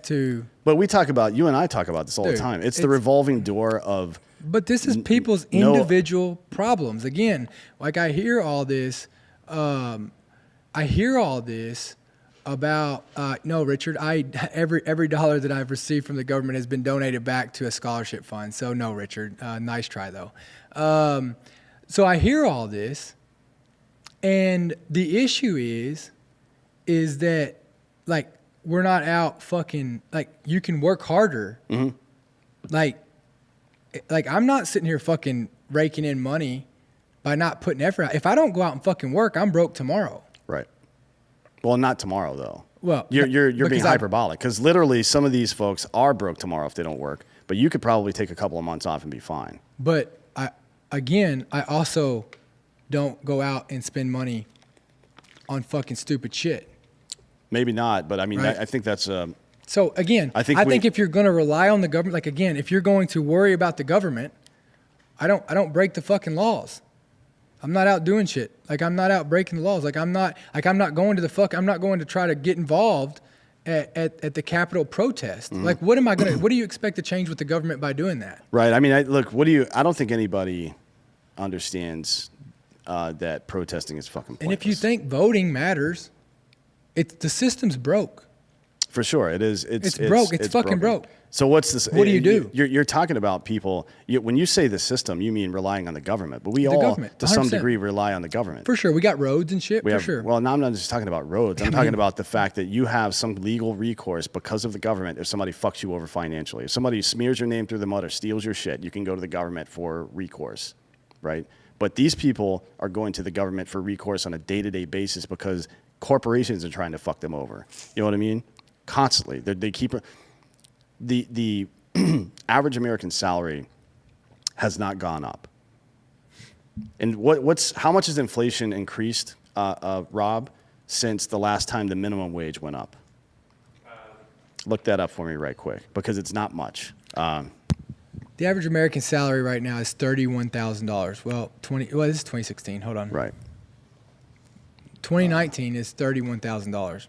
to. But you and I talk about this all the time. It's the revolving door of. But this is people's individual problems. Again, like I hear all this about no, Richard. Every dollar that I've received from the government has been donated back to a scholarship fund. So no, Richard. Nice try though. So I hear all this, and the issue is that like we're not out fucking like you can work harder. Mm-hmm. Like I'm not sitting here fucking raking in money by not putting effort out. If I don't go out and fucking work, I'm broke tomorrow. Right. Well, not tomorrow though. Well, you're being hyperbolic because literally some of these folks are broke tomorrow if they don't work. But you could probably take a couple of months off and be fine. But I also don't go out and spend money on fucking stupid shit. Maybe not, but I mean, right? I think that's. So again, I think if you're going to rely on the government, like again, if you're going to worry about the government, I don't break the fucking laws. I'm not out doing shit. Like I'm not out breaking the laws. I'm not going to try to get involved at the Capitol protest. Mm-hmm. Like what do you expect to change with the government by doing that? Right. I mean, I don't think anybody understands that protesting is fucking pointless. And if you think voting matters, the system's broke. For sure, it is. It's broke. It's fucking broke. So what's this? What do you do? You're talking about people. When you say the system, you mean relying on the government. But we all, government, to some 100%. degree, rely on the government. For sure. We got roads and shit, for We have, sure. Well, now I'm not just talking about roads. I'm talking about the fact that you have some legal recourse because of the government if somebody fucks you over financially. If somebody smears your name through the mud or steals your shit, you can go to the government for recourse, right? But these people are going to the government for recourse on a day-to-day basis because corporations are trying to fuck them over. You know what I mean? Constantly. They keep... The average American salary has not gone up. And how much has inflation increased, Rob, since the last time the minimum wage went up? Look that up for me right quick, because it's not much. The average American salary right now is $31,000. Well, this is 2016. Hold on. Right. 2019 is $31,000.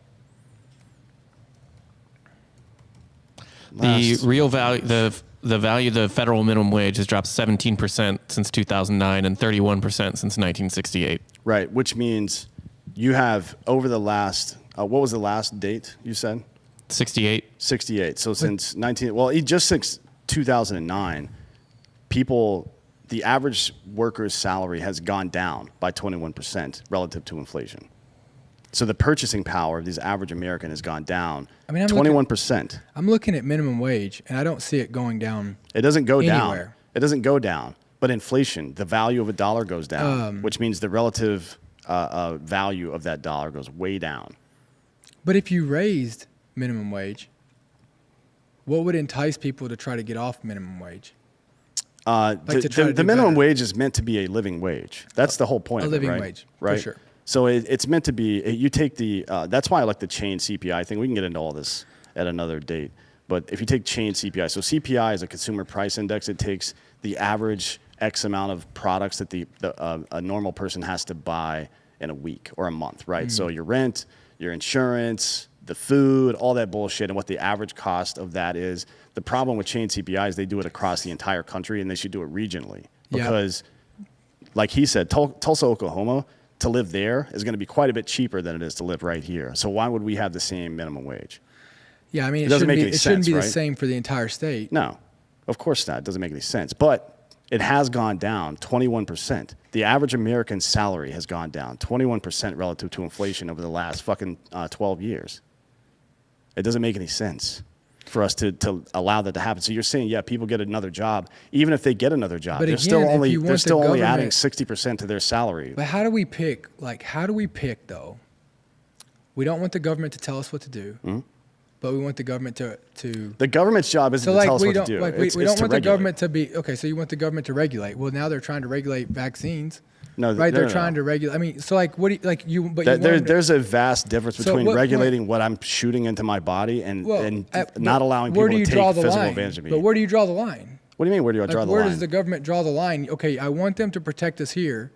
The real value, the value of the federal minimum wage has dropped 17% since 2009 and 31% since 1968. Right, which means you have over the last, what was the last date you said? 68. 68. So since just since 2009, the average worker's salary has gone down by 21% relative to inflation. So the purchasing power of this average American has gone down 21%. I'm looking at minimum wage, and I don't see it going down. It doesn't go down. Anywhere. It doesn't go down. But inflation, the value of a dollar goes down, which means the relative value of that dollar goes way down. But if you raised minimum wage, what would entice people to try to get off minimum wage? The minimum wage is meant to be a living wage. That's the whole point A of it, living right? wage, right? for sure. So it's meant to be, you take that's why I like the chain CPI thing. We can get into all this at another date. But if you take chain CPI, so CPI is a consumer price index. It takes the average X amount of products that a normal person has to buy in a week or a month, right? So your rent, your insurance, the food, all that bullshit, and what the average cost of that is. The problem with chain CPI is they do it across the entire country, and they should do it regionally. Because, like he said, Tulsa, Oklahoma, to live there is going to be quite a bit cheaper than it is to live right here. So why would we have the same minimum wage? Yeah, I mean, it doesn't make any it shouldn't sense, be right? the same for the entire state. No, of course not. It doesn't make any sense. But it has gone down 21%. The average American salary has gone down 21% relative to inflation over the last fucking 12 years. It doesn't make any sense for us to allow that to happen. So you're saying, yeah, people get another job. Even if they get another job, But they're again, still only adding 60% to their salary. But how do we pick? How do we pick, though? We don't want the government to tell us what to do, but we want the government to. The government's job isn't to tell us what to do. We don't want the government to be, okay, so you want the government to regulate. Well, now they're trying to regulate vaccines. No, right? They're no. trying to regulate. I mean, so what do you, there's a vast difference So between what regulating what I'm shooting into my body and not allowing people to take physical advantage of me. But where do you draw the line? What do you mean, where do I draw the line? Where does the government draw the line? Okay, I want them to protect us here.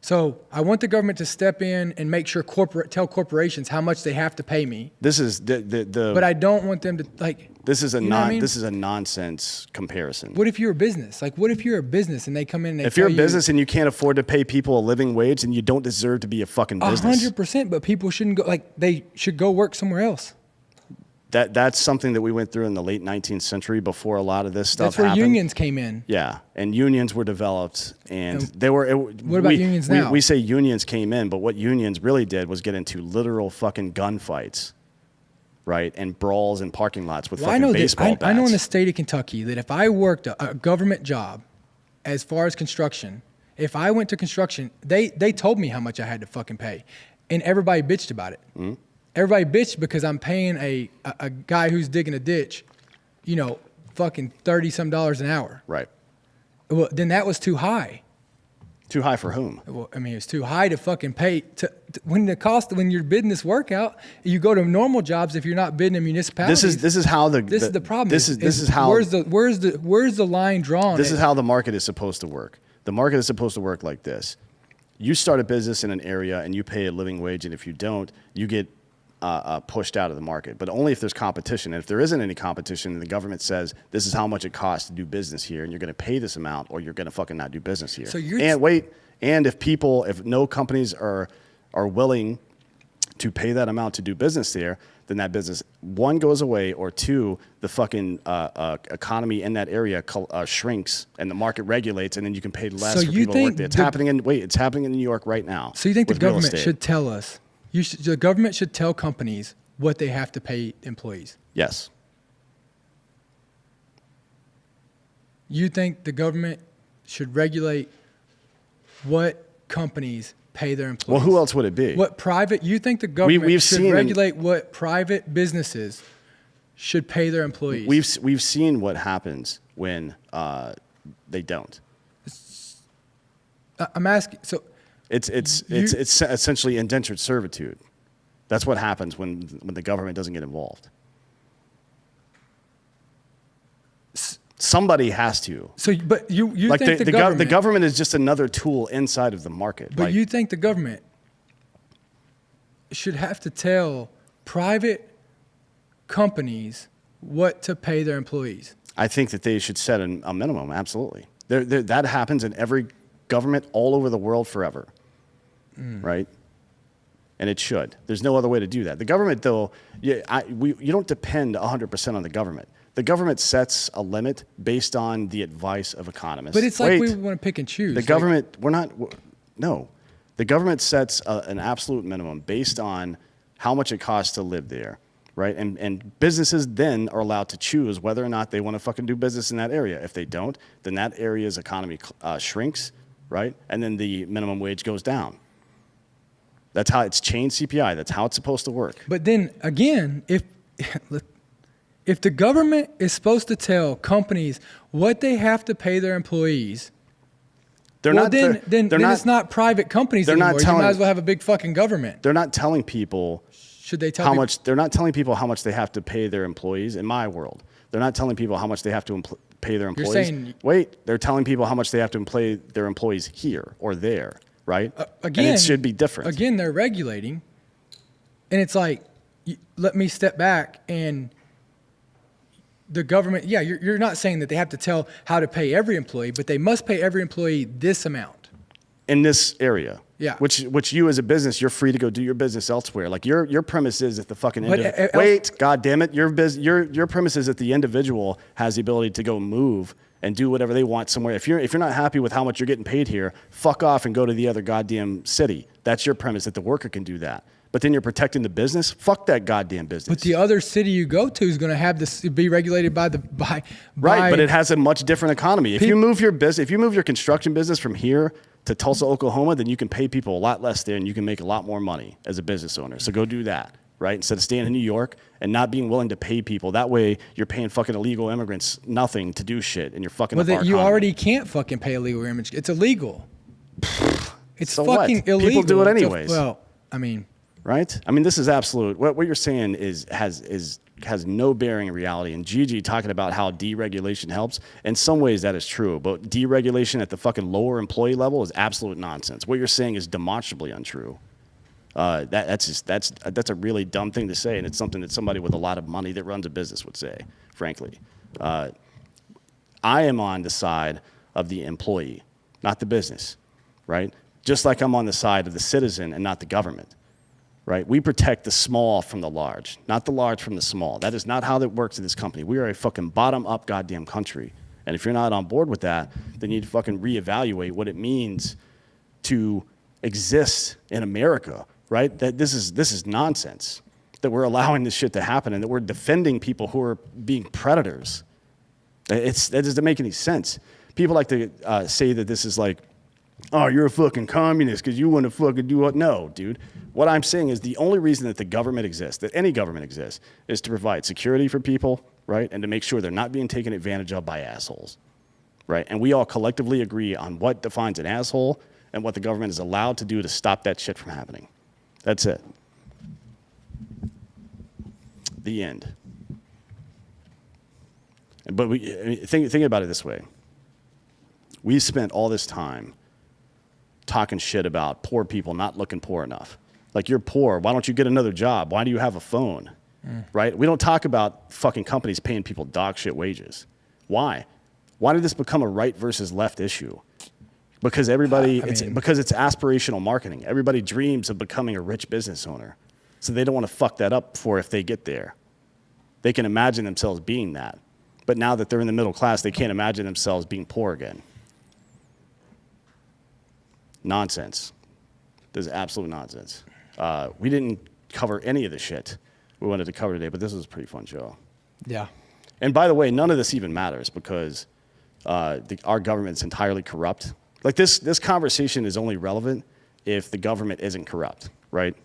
So I want the government to step in and make sure tell corporations how much they have to pay me. This is But I don't want them to This is a this is a nonsense comparison. What if you're a business? What if you're a business and they come in and if you're a business and you can't afford to pay people a living wage, then you don't deserve to be a fucking business. 100%, but people shouldn't go. They should go work somewhere else. That's something that we went through in the late 19th century before a lot of this stuff happened. That's where unions came in. Yeah, and unions were developed, and they were. What about unions now? We say unions came in, but what unions really did was get into literal fucking gunfights, right, and brawls in parking lots with fucking baseball bats. I know in the state of Kentucky that if I worked a government job, as far as construction, if I went to construction, they told me how much I had to fucking pay, and everybody bitched about it. Mm-hmm. Everybody bitched because I'm paying a guy who's digging a ditch, fucking $30-some an hour. Right. Well, then that was too high. Too high for whom? Well, I mean, it's too high to fucking pay. When you're bidding this work out, you go to normal jobs if you're not bidding in municipalities. This is how this is the problem. This is how where's the line drawn? This is how the market is supposed to work. The market is supposed to work like this. You start a business in an area and you pay a living wage, and if you don't, you get pushed out of the market, but only if there's competition. And if there isn't any competition and the government says this is how much it costs to do business here and you're going to pay this amount or you're going to fucking not do business here. And if no companies are willing to pay that amount to do business there, then that business, one, goes away, or two, the fucking economy in that area shrinks and the market regulates, and then you can pay less So for you people to work think there. It's happening in New York right now. So you think the with real government estate. should tell us? The government should tell companies what they have to pay employees. Yes. You think the government should regulate what companies pay their employees? Well, who else would it be? What private? You think the government we've should seen regulate what private businesses should pay their employees? We've seen what happens when they don't. I'm asking. So It's essentially indentured servitude. That's what happens when the government doesn't get involved. Somebody has to. So, but you Like think the government is just another tool inside of the market. But Like, you think the government should have to tell private companies what to pay their employees? I think that they should set a minimum. Absolutely. That happens in every government all over the world forever. Right? And it should. There's no other way to do that. The government, though, you don't depend 100% on the government. The government sets a limit based on the advice of economists. But it's like we want to pick and choose. The government, no. The government sets an absolute minimum based on how much it costs to live there, right? And businesses then are allowed to choose whether or not they want to fucking do business in that area. If they don't, then that area's economy shrinks, right? And then the minimum wage goes down. That's how it's chain CPI. That's how it's supposed to work. But then again, if the government is supposed to tell companies what they have to pay their employees, then it's not private companies anymore. You might as well have a big fucking government. They're not telling people Should they tell they're not telling people how much they have to pay their employees in my world. They're not telling people how much they have to pay their employees. They're telling people how much they have to pay their employees here or there, right? Again, and it should be different. Again, they're regulating. And it's like, let me step back and the government, you're not saying that they have to tell how to pay every employee, but they must pay every employee this amount. In this area. Yeah. Which you as a business, you're free to go do your business elsewhere. Like your premise is that the fucking God damn it, your premise is that the individual has the ability to go move and do whatever they want somewhere. If you're not happy with how much you're getting paid here, fuck off and go to the other goddamn city. That's your premise, that the worker can do that. But then you're protecting the business. Fuck that goddamn business. But the other city you go to is going to have this be regulated by right. But it has a much different economy. If you move your construction business from here to Tulsa, Oklahoma, then you can pay people a lot less there, and you can make a lot more money as a business owner. So go do that, right? Instead of staying in New York and not being willing to pay people. That way, you're paying fucking illegal immigrants nothing to do shit, and you're fucking. Well, you already can't fucking pay illegal immigrants. It's illegal. It's so fucking what? illegal. People do it anyways. Right? I mean, this is absolute. What you're saying has no bearing in reality. And Gigi talking about how deregulation helps. In some ways, that is true. But deregulation at the fucking lower employee level is absolute nonsense. What you're saying is demonstrably untrue. That's a really dumb thing to say, and it's something that somebody with a lot of money that runs a business would say. Frankly, I am on the side of the employee, not the business. Right? Just like I'm on the side of the citizen and not the government. Right? We protect the small from the large, not the large from the small. That is not how that works in this company. We are a fucking bottom-up goddamn country. And if you're not on board with that, then you need to fucking reevaluate what it means to exist in America, right? That this is nonsense, that we're allowing this shit to happen and that we're defending people who are being predators. That doesn't make any sense. People like to say that this is like, oh, you're a fucking communist because you want to fucking do what? No, dude. What I'm saying is the only reason that the government exists, that any government exists, is to provide security for people, right? And to make sure they're not being taken advantage of by assholes, right? And we all collectively agree on what defines an asshole and what the government is allowed to do to stop that shit from happening. That's it. The end. But think about it this way. We spent all this time talking shit about poor people not looking poor enough. Like, you're poor. Why don't you get another job? Why do you have a phone? Right? We don't talk about fucking companies paying people dog shit wages. Why? Why did this become a right versus left issue? Because because it's aspirational marketing. Everybody dreams of becoming a rich business owner. So they don't want to fuck that up for if they get there. They can imagine themselves being that. But now that they're in the middle class, they can't imagine themselves being poor again. Nonsense. This is absolute nonsense. We didn't cover any of the shit we wanted to cover today, but this was a pretty fun show. Yeah. And by the way, none of this even matters because our government's entirely corrupt. Like this conversation is only relevant if the government isn't corrupt, right?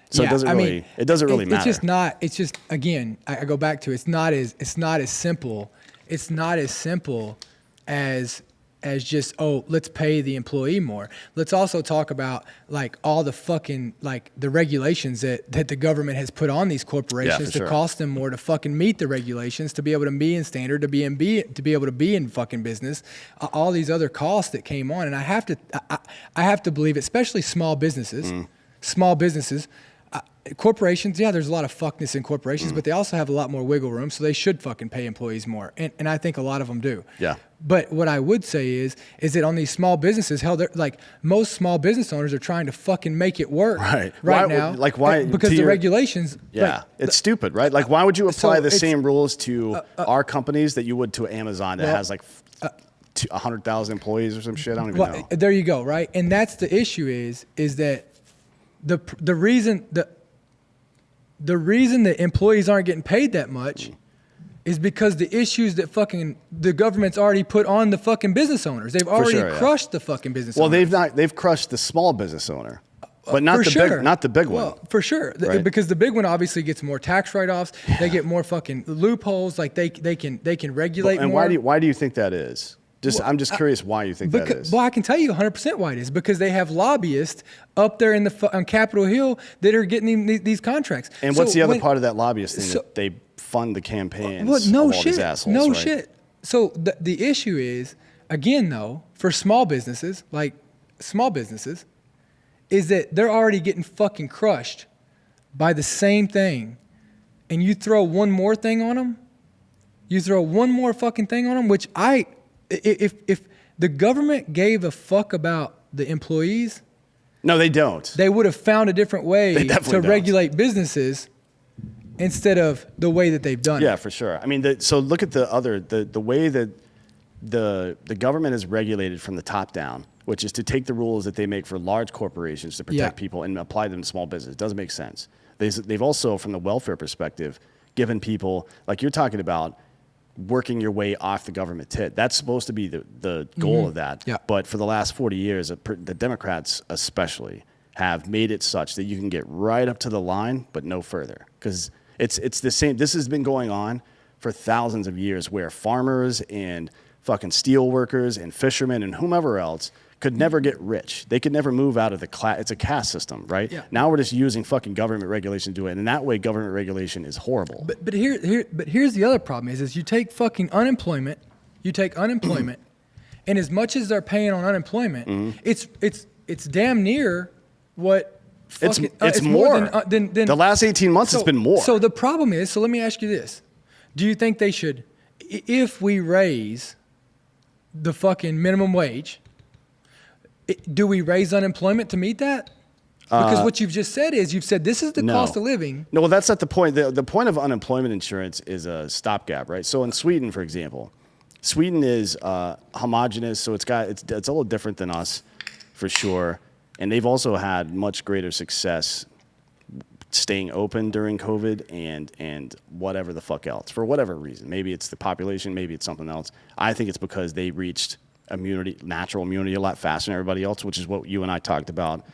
So Yeah, it doesn't really matter. It's just not. It's just again. I go back to it's not as simple. It's not as simple as just let's pay the employee more. Let's also talk about like all the fucking like the regulations that the government has put on these corporations to cost them more to fucking meet the regulations, to be able to be in standard, to be able to be in fucking business. All these other costs that came on, and I have to believe, especially small businesses, corporations, yeah, there's a lot of fuckness in corporations, but they also have a lot more wiggle room, so they should fucking pay employees more. And I think a lot of them do. Yeah. But what I would say is that on these small businesses, hell, they're like most small business owners are trying to fucking make it work right now. Like why? Because the regulations. Yeah, like, it's stupid, right? Like why would you apply the same rules to our companies that you would to Amazon that has like 100,000 employees or some shit? I don't even know. There you go, right? And that's the issue is that the reason that employees aren't getting paid that much is because the issues that fucking the government's already put on the fucking business owners. They've already crushed the fucking business owners. Well, they've crushed the small business owner, but not the big one. Well, for sure. Right? Because the big one obviously gets more tax write-offs. Yeah. They get more fucking loopholes. Like they can regulate more. And why do you think that is? I'm just curious why you think that is. Well, I can tell you 100% why it is. Because they have lobbyists up there on Capitol Hill that are getting these contracts. And what's the other part of that lobbyist thing that they fund the campaigns of all these assholes, no right? shit. So the issue is, again, though, for small businesses, is that they're already getting fucking crushed by the same thing. And you throw one more thing on them, which if the government gave a fuck about the employees, no, they don't. They would have found a different way to regulate businesses instead of the way that they've done it. Yeah, for sure. I mean, so look at the way that the government is regulated from the top down, which is to take the rules that they make for large corporations to protect people and apply them to small business. It doesn't make sense. They've also, from the welfare perspective, given people, like you're talking about, working your way off the government tit. That's supposed to be the goal of that. Yeah. But for the last 40 years, the Democrats especially have made it such that you can get right up to the line, but no further. Because it's the same. This has been going on for thousands of years where farmers and fucking steel workers and fishermen and whomever else could never get rich. They could never move out of the class. It's a caste system, right? Yeah. Now we're just using fucking government regulation to do it. And that way, government regulation is horrible. But here's the other problem is you take fucking unemployment, and as much as they're paying on unemployment, it's damn near what fucking, it's more than the last 18 months. It's been more. So the problem is, so let me ask you this: do you think they should, if we raise the fucking minimum wage? Do we raise unemployment to meet that? Because what you've just said is, you've said this is the cost of living. No, well, that's not the point. The point of unemployment insurance is a stopgap, right? So in Sweden, for example, Sweden is homogenous, so it's a little different than us, for sure. And they've also had much greater success staying open during COVID and whatever the fuck else, for whatever reason. Maybe it's the population, maybe it's something else. I think it's because they reached natural immunity a lot faster than everybody else, which is what you and I talked about.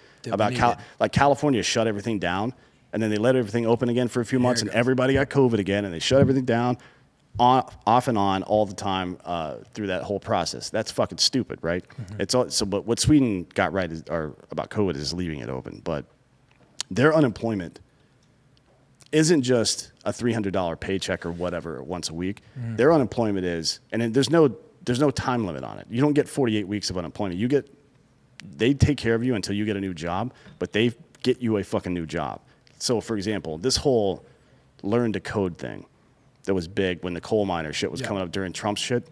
Like California shut everything down, and then they let everything open again for a few months, and everybody got COVID again, and they shut everything down off and on all the time through that whole process. That's fucking stupid, right? Mm-hmm. But what Sweden got right about COVID is leaving it open. But their unemployment isn't just a $300 paycheck or whatever once a week. Mm-hmm. Their unemployment is, and there's no time limit on it. You don't get 48 weeks of unemployment. They take care of you until you get a new job, but they get you a fucking new job. So, for example, this whole learn to code thing that was big when the coal miner shit was coming up during Trump's shit,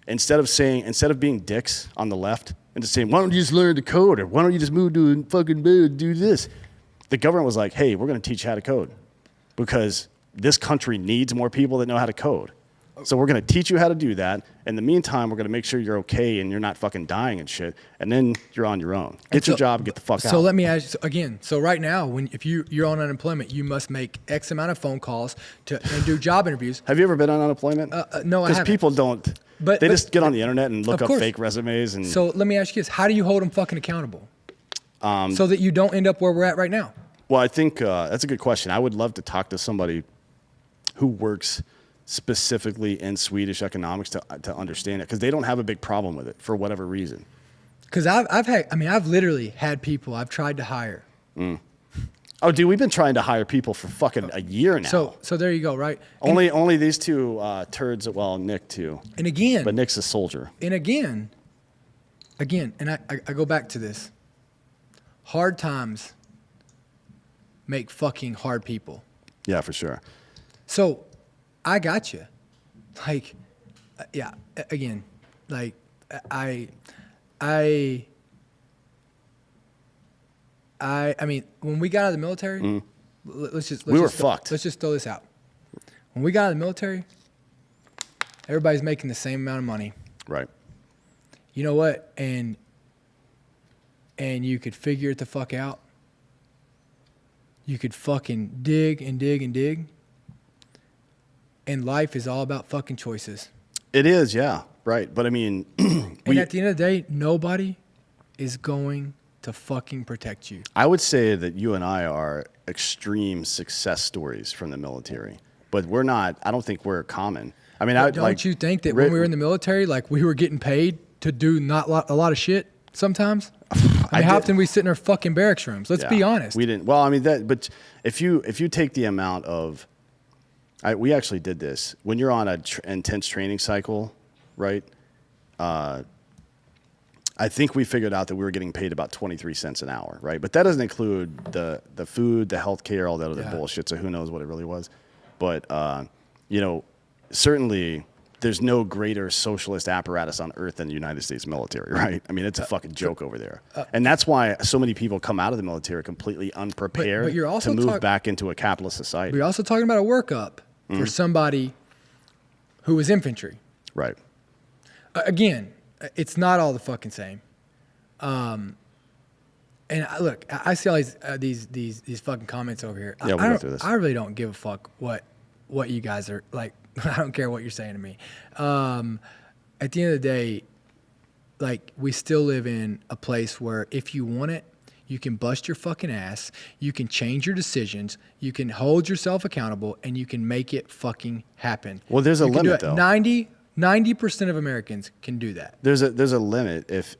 instead of being dicks on the left and just saying, why don't you just learn to code, or why don't you just move to fucking do this? the government was like, hey, we're going to teach you how to code because this country needs more people that know how to code. So we're going to teach you how to do that. In the meantime, we're going to make sure you're okay and you're not fucking dying and shit. And then you're on your own. Get your job and get the fuck out. So let me ask you again. So right now, if you're on unemployment, you must make X amount of phone calls and do job interviews. Have you ever been on unemployment? No, I haven't. Because people don't. They just get on the internet and look up fake resumes. And so let me ask you this: how do you hold them fucking accountable, so that you don't end up where we're at right now? Well, I think that's a good question. I would love to talk to somebody who works specifically in Swedish economics to understand it, because they don't have a big problem with it for whatever reason. Because I've literally had people I've tried to hire. Oh, dude, we've been trying to hire people for fucking a year now. So there you go, right? Only these two turds. Well, Nick too. And again, but Nick's a soldier. And again, and I go back to this. Hard times make fucking hard people. Yeah, for sure. So I got you. Like, yeah, again, like I mean, when we got out of the military, we were fucked. Let's just throw this out. When we got out of the military, everybody's making the same amount of money. Right. You know what? And you could figure it the fuck out. You could fucking dig and dig and dig. And life is all about fucking choices. It is, yeah. Right. But I mean, and at the end of the day, nobody is going to fucking protect you. I would say that you and I are extreme success stories from the military, but we're not. I don't think we're common. I mean, don't you think that when we were in the military, like we were getting paid to do a lot of shit sometimes? I mean, how often we sit in our fucking barracks rooms? Let's be honest. We didn't. Well, I mean but if you take the amount of, we actually did this when you're on a intense training cycle, right? I think we figured out that we were getting paid about 23 cents an hour, right? But that doesn't include the food, the healthcare, all that other bullshit. So who knows what it really was? But certainly there's no greater socialist apparatus on earth than the United States military, right? I mean, it's a fucking joke over there, and that's why so many people come out of the military completely unprepared but you're also to move back into a capitalist society. We're also talking about a workup for somebody who was infantry, right? Again, it's not all the fucking same. And look, I see all these fucking comments over here. Yeah, we'll go through this. I really don't give a fuck what you guys are like. I don't care what you're saying to me. At the end of the day, like, we still live in a place where if you want it, you can bust your fucking ass. You can change your decisions. You can hold yourself accountable, and you can make it fucking happen. Well, there's a limit, though. 90% of Americans can do that. There's a limit if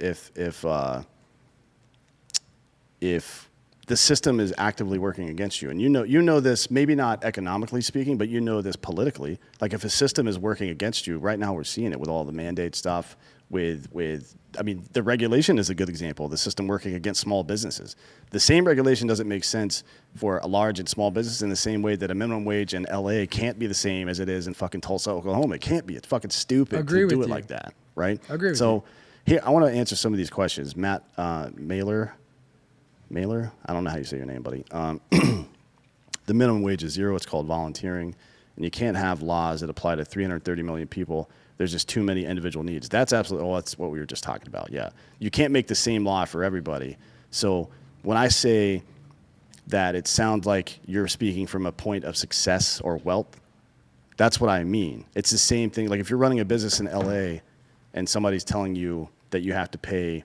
the system is actively working against you, and you know this, maybe not economically speaking, but you know this politically. Like, if a system is working against you, right now we're seeing it with all the mandate stuff. I mean, the regulation is a good example of the system working against small businesses. The same regulation doesn't make sense for a large and small business in the same way that a minimum wage in LA can't be the same as it is in fucking Tulsa, Oklahoma. It can't be. It's fucking stupid to do it like that, right? I agree with you. So here, I want to answer some of these questions. Matt Mailer, I don't know how you say your name, buddy. The minimum wage is zero. It's called volunteering. And you can't have laws that apply to 330 million people. There's just too many individual needs. That's absolutely, that's what we were just talking about, yeah. You can't make the same law for everybody. So when I say that it sounds like you're speaking from a point of success or wealth, that's what I mean. It's the same thing. Like, if you're running a business in LA and somebody's telling you that you have to pay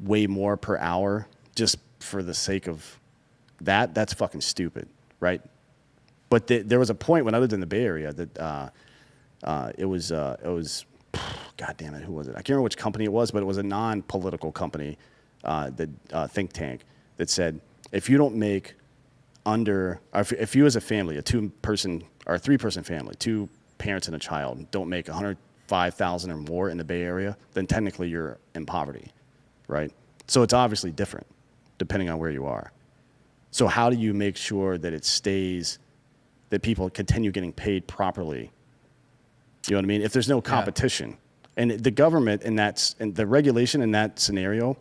way more per hour just for the sake of that, that's fucking stupid, right? But there was a point when I lived in the Bay Area that it was God damn it, who was it? I can't remember which company it was, but it was a non-political company, think tank, that said, if you don't make under, or if you as a family, a 2-person or a 3-person family, 2 parents and a child, don't make $105,000 or more in the Bay Area, then technically you're in poverty, right? So it's obviously different depending on where you are. So how do you make sure that it stays, that people continue getting paid properly? You know what I mean? If there's no competition, and the government and the regulation in that scenario,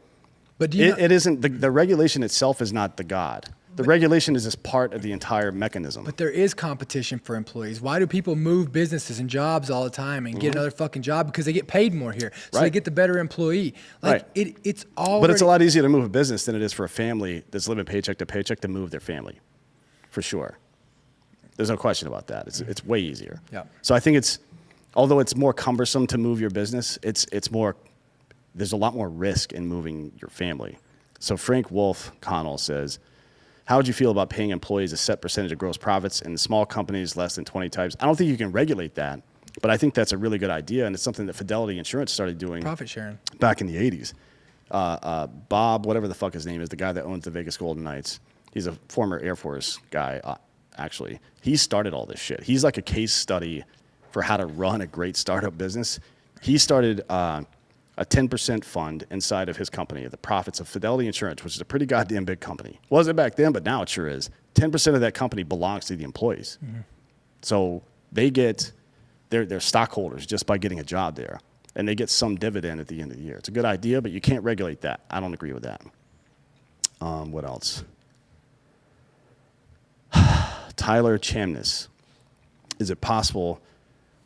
but it isn't the regulation itself is not the God. The regulation is just part of the entire mechanism. But there is competition for employees. Why do people move businesses and jobs all the time and get another fucking job? Because they get paid more here. So they Right. get the better employee. Like it's all. But it's a lot easier to move a business than it is for a family that's living paycheck to paycheck to move their family, for sure. There's no question about that. It's way easier. Yeah. So I think although it's more cumbersome to move your business, there's a lot more risk in moving your family. So Frank Wolf Connell says, how would you feel about paying employees a set percentage of gross profits in small companies less than 20 types? I don't think you can regulate that, but I think that's a really good idea, and it's something that Fidelity Insurance started doing profit sharing back in the 80s. Bob, whatever the fuck his name is, the guy that owns the Vegas Golden Knights, he's a former Air Force guy, actually. He started all this shit. He's like a case study for how to run a great startup business. He started a 10% fund inside of his company, the profits of Fidelity Insurance, which is a pretty goddamn big company. Wasn't back then, but now it sure is. 10% of that company belongs to the employees. Mm-hmm. So they get their stockholders just by getting a job there, and they get some dividend at the end of the year. It's a good idea, but you can't regulate that. I don't agree with that. What else? Tyler Chamness. Is it possible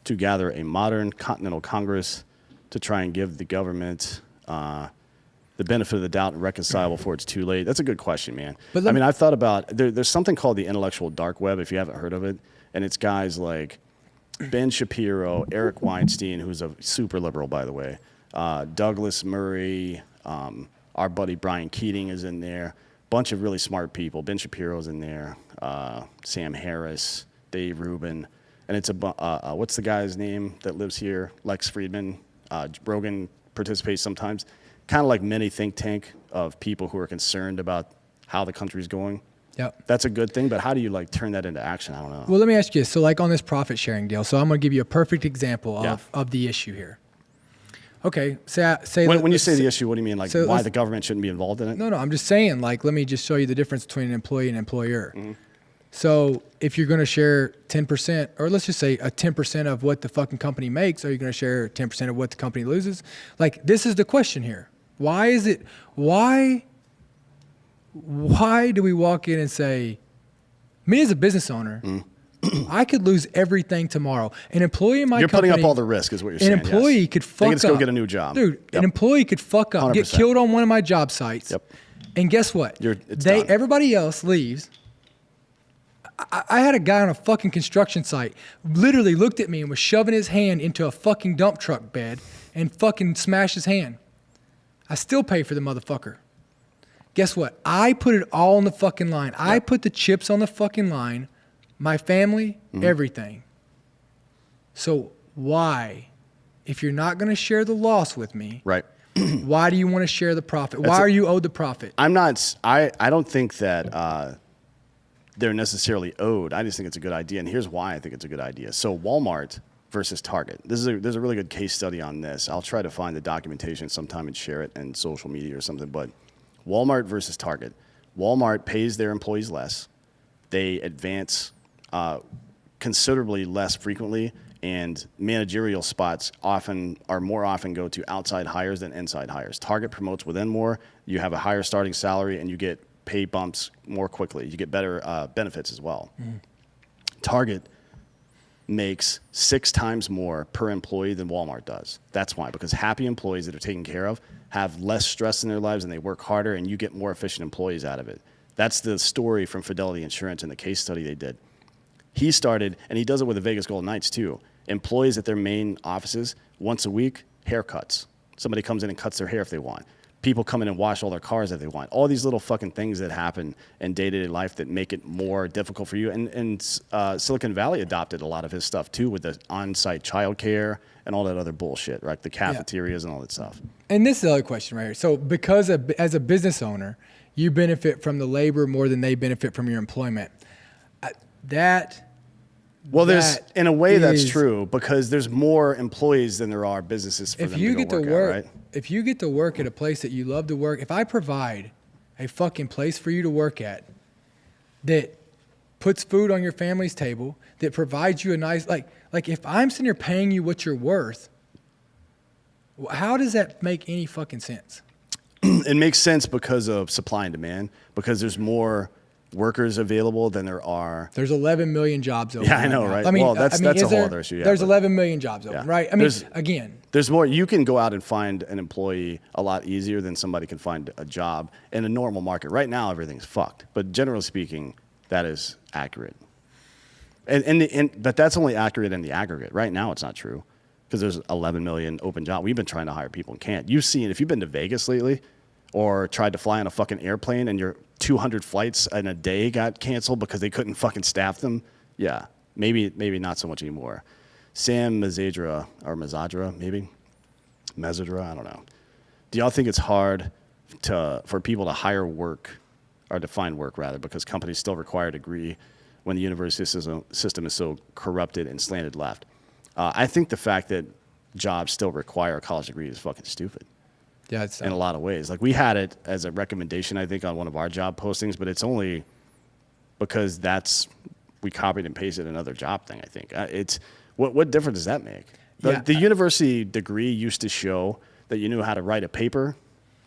to gather a modern continental Congress to try and give the government the benefit of the doubt and reconcile before it's too late? That's a good question, man. But I've thought about, there's something called the intellectual dark web, if you haven't heard of it, and it's guys like Ben Shapiro, Eric Weinstein, who's a super liberal, by the way, Douglas Murray, our buddy Brian Keating is in there, bunch of really smart people. Ben Shapiro's in there, Sam Harris, Dave Rubin, and it's what's the guy's name that lives here? Lex Friedman. Rogan participates sometimes, kind of like mini think tank of people who are concerned about how the country's going. Yep. That's a good thing, but how do you turn that into action? I don't know. Well, let me ask you, so on this profit sharing deal, so I'm going to give you a perfect example of the issue here. Okay, when you say the issue, what do you mean? Why the government shouldn't be involved in it? No, I'm just saying, let me just show you the difference between an employee and employer. Mm-hmm. So if you're going to share 10%, or let's just say a 10% of what the fucking company makes, are you going to share 10% of what the company loses? This is the question here. Why do we walk in and say, me as a business owner, I could lose everything tomorrow. An employee in my company... You're putting up all the risk is what you're saying. An employee could fuck up. They can just go get a new job. Dude, an employee could fuck up, 100%. Get killed on one of my job sites. Yep. And guess what? It's done. Everybody else leaves. I had a guy on a fucking construction site literally looked at me and was shoving his hand into a fucking dump truck bed and fucking smashed his hand. I still pay for the motherfucker. Guess what? I put it all on the fucking line. Yep. I put the chips on the fucking line. My family, everything. So why, if you're not going to share the loss with me, right? Why do you want to share the profit? Why are you owed the profit? I don't think that they're necessarily owed. I just think it's a good idea, and here's why I think it's a good idea. So Walmart versus Target. There's a really good case study on this. I'll try to find the documentation sometime and share it in social media or something. But Walmart versus Target. Walmart pays their employees less. They advance considerably less frequently, and managerial spots more often go to outside hires than inside hires. Target promotes within more. You have a higher starting salary, and you get pay bumps more quickly. You get better benefits as well. Target makes 6 times more per employee than Walmart does. That's why, because happy employees that are taken care of have less stress in their lives and they work harder, and you get more efficient employees out of it. That's the story from Fidelity Insurance and the case study they did. He started, and he does it with the Vegas Golden Knights too. Employees at their main offices, once a week, haircuts. Somebody comes in and cuts their hair if they want. People come in and wash all their cars if they want. All these little fucking things that happen in day-to-day life that make it more difficult for you. And Silicon Valley adopted a lot of his stuff too, with the on-site childcare and all that other bullshit, right? The cafeterias and all that stuff. And this is the other question right here. So because as a business owner, you benefit from the labor more than they benefit from your employment. In a way that's true, because there's more employees than there are businesses for them to go work at, right? If you get to work at a place that you love to work, if I provide a fucking place for you to work at that puts food on your family's table, that provides you a nice, like if I'm sitting here paying you what you're worth, how does that make any fucking sense? It makes sense because of supply and demand, because there's more workers available than there are. There's 11 million jobs open. Yeah, I know, now. right? I mean, well, that's is a whole there- other issue. Yeah, there's but- 11 million jobs open, Yeah. right? I mean, again, There's more. You can go out and find an employee a lot easier than somebody can find a job in a normal market. Right now, everything's fucked. But generally speaking, that is accurate. But that's only accurate in the aggregate. Right now, it's not true because there's 11 million open jobs. We've been trying to hire people and can't. You've seen, if you've been to Vegas lately or tried to fly on a fucking airplane and your 200 flights in a day got canceled because they couldn't fucking staff them, yeah, maybe not so much anymore. Sam Mazadra, or Mazadra, maybe? Mazadra, I don't know. Do y'all think it's hard for people to hire work, or to find work rather, because companies still require a degree when the university system is so corrupted and slanted left? I think the fact that jobs still require a college degree is fucking stupid. yeah, it's In a lot of ways. Like, we had it as a recommendation, I think, on one of our job postings, but it's only because we copied and pasted another job thing, I think. What difference does that make? The university degree used to show that you knew how to write a paper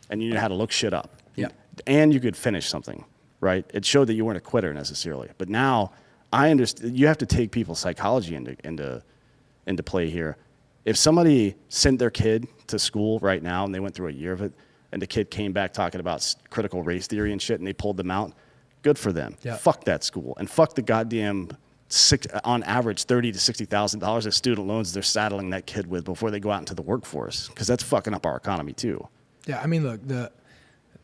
and you knew how to look shit up. Yeah. And you could finish something, right? It showed that you weren't a quitter necessarily. But now, I understand you have to take people's psychology into play here. If somebody sent their kid to school right now and they went through a year of it, and the kid came back talking about critical race theory and shit, and they pulled them out, good for them. Yeah. Fuck that school, and fuck the goddamn on average $30,000 to $60,000 of student loans they're saddling that kid with before they go out into the workforce, because that's fucking up our economy too. Yeah, I mean, look,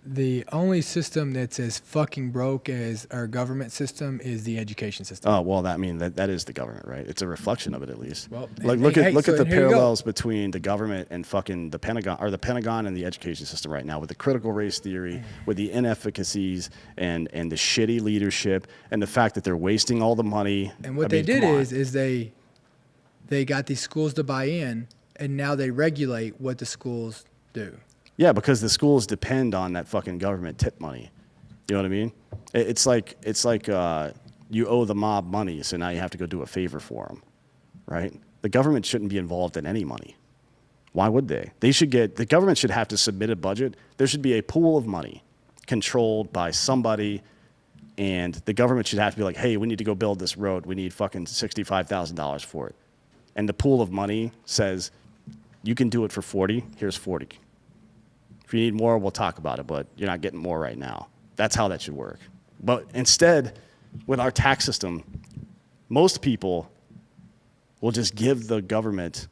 the only system that's as fucking broke as our government system is the education system. Oh well, that is the government, right? It's a reflection of it, at least. Well, like and- look and- at hey, look so at the here you go. parallels between the government and fucking the Pentagon and the education system right now, with the critical race theory, with the inefficacies and the shitty leadership, and the fact that they're wasting all the money. And what I they mean, did come on. is they got these schools to buy in, and now they regulate what the schools do. Yeah, because the schools depend on that fucking government tip money. You know what I mean? It's like you owe the mob money, so now you have to go do a favor for them, right? The government shouldn't be involved in any money. Why would they? The government should have to submit a budget. There should be a pool of money controlled by somebody, and the government should have to be like, hey, we need to go build this road. We need fucking $65,000 for it. And the pool of money says, you can do it for 40, here's 40. If you need more, we'll talk about it, but you're not getting more right now. That's how that should work. But instead, with our tax system, most people will just give the government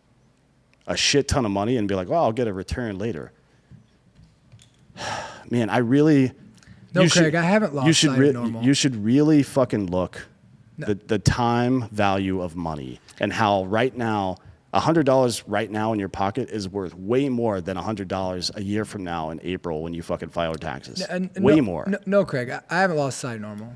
a shit ton of money and be like, well, I'll get a return later. Man, I really... No, you Craig, I haven't lost sight of normal. You should really fucking look the time value of money, and how right now, $100 right now in your pocket is worth way more than $100 a year from now in April when you fucking file your taxes. Way more. No, Craig, I haven't lost sight of normal.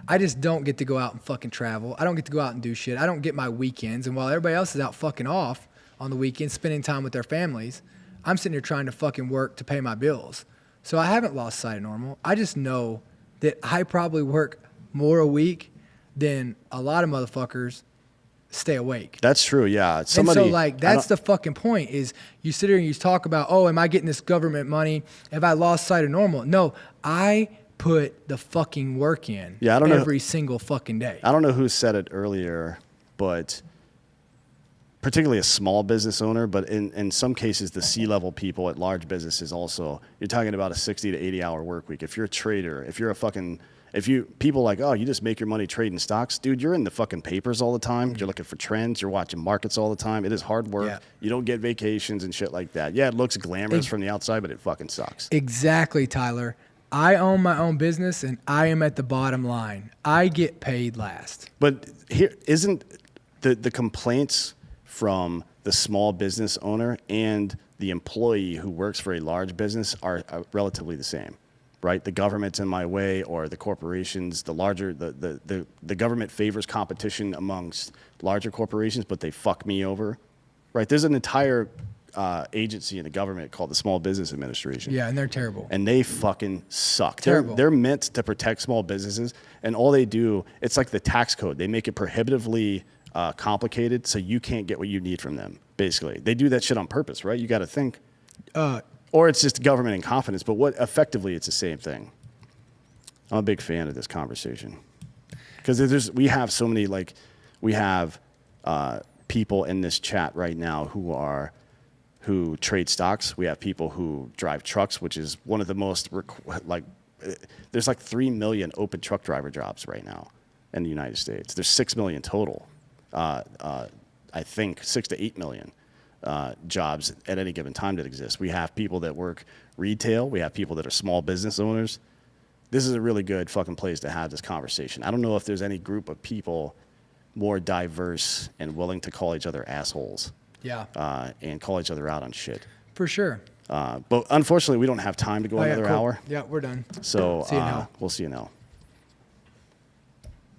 I just don't get to go out and fucking travel. I don't get to go out and do shit. I don't get my weekends. And while everybody else is out fucking off on the weekends, spending time with their families, I'm sitting here trying to fucking work to pay my bills. So I haven't lost sight of normal. I just know that I probably work more a week than a lot of motherfuckers stay awake. That's true, yeah. And so, like, that's the fucking point, is you sit here and you talk about, oh, am I getting this government money? Have I lost sight of normal? No, I put the fucking work in every single fucking day. I don't know who said it earlier, but particularly a small business owner, but in some cases, the C-level people at large businesses also, you're talking about a 60 to 80 hour work week. If you're a trader, people like, oh, you just make your money trading stocks. Dude, you're in the fucking papers all the time. You're looking for trends. You're watching markets all the time. It is hard work. Yeah. You don't get vacations and shit like that. Yeah, it looks glamorous from the outside, but it fucking sucks. Exactly, Tyler. I own my own business, and I am at the bottom line. I get paid last. But here, isn't the complaints from the small business owner and the employee who works for a large business are relatively the same, right? The government's in my way, or the corporations, the government favors competition amongst larger corporations, but they fuck me over, right? There's an entire agency in the government called the Small Business Administration. Yeah, and they're terrible. And they fucking suck. Terrible. They're meant to protect small businesses, and all they do, it's like the tax code. They make it prohibitively complicated, so you can't get what you need from them, basically. They do that shit on purpose, right? You got to think. Or it's just government incompetence, but effectively, it's the same thing. I'm a big fan of this conversation because we have so many we have people in this chat right now who trade stocks. We have people who drive trucks, which is one of the most there's 3 million open truck driver jobs right now in the United States. There's 6 million total. I think 6 to 8 million jobs at any given time that exist. We have people that work retail. We have people that are small business owners. This is a really good fucking place to have this conversation. I don't know if there's any group of people more diverse and willing to call each other assholes. Yeah. And call each other out on shit. For sure. But unfortunately, we don't have time to go another cool. hour. Yeah, we're done. So See you now. we'll see you now.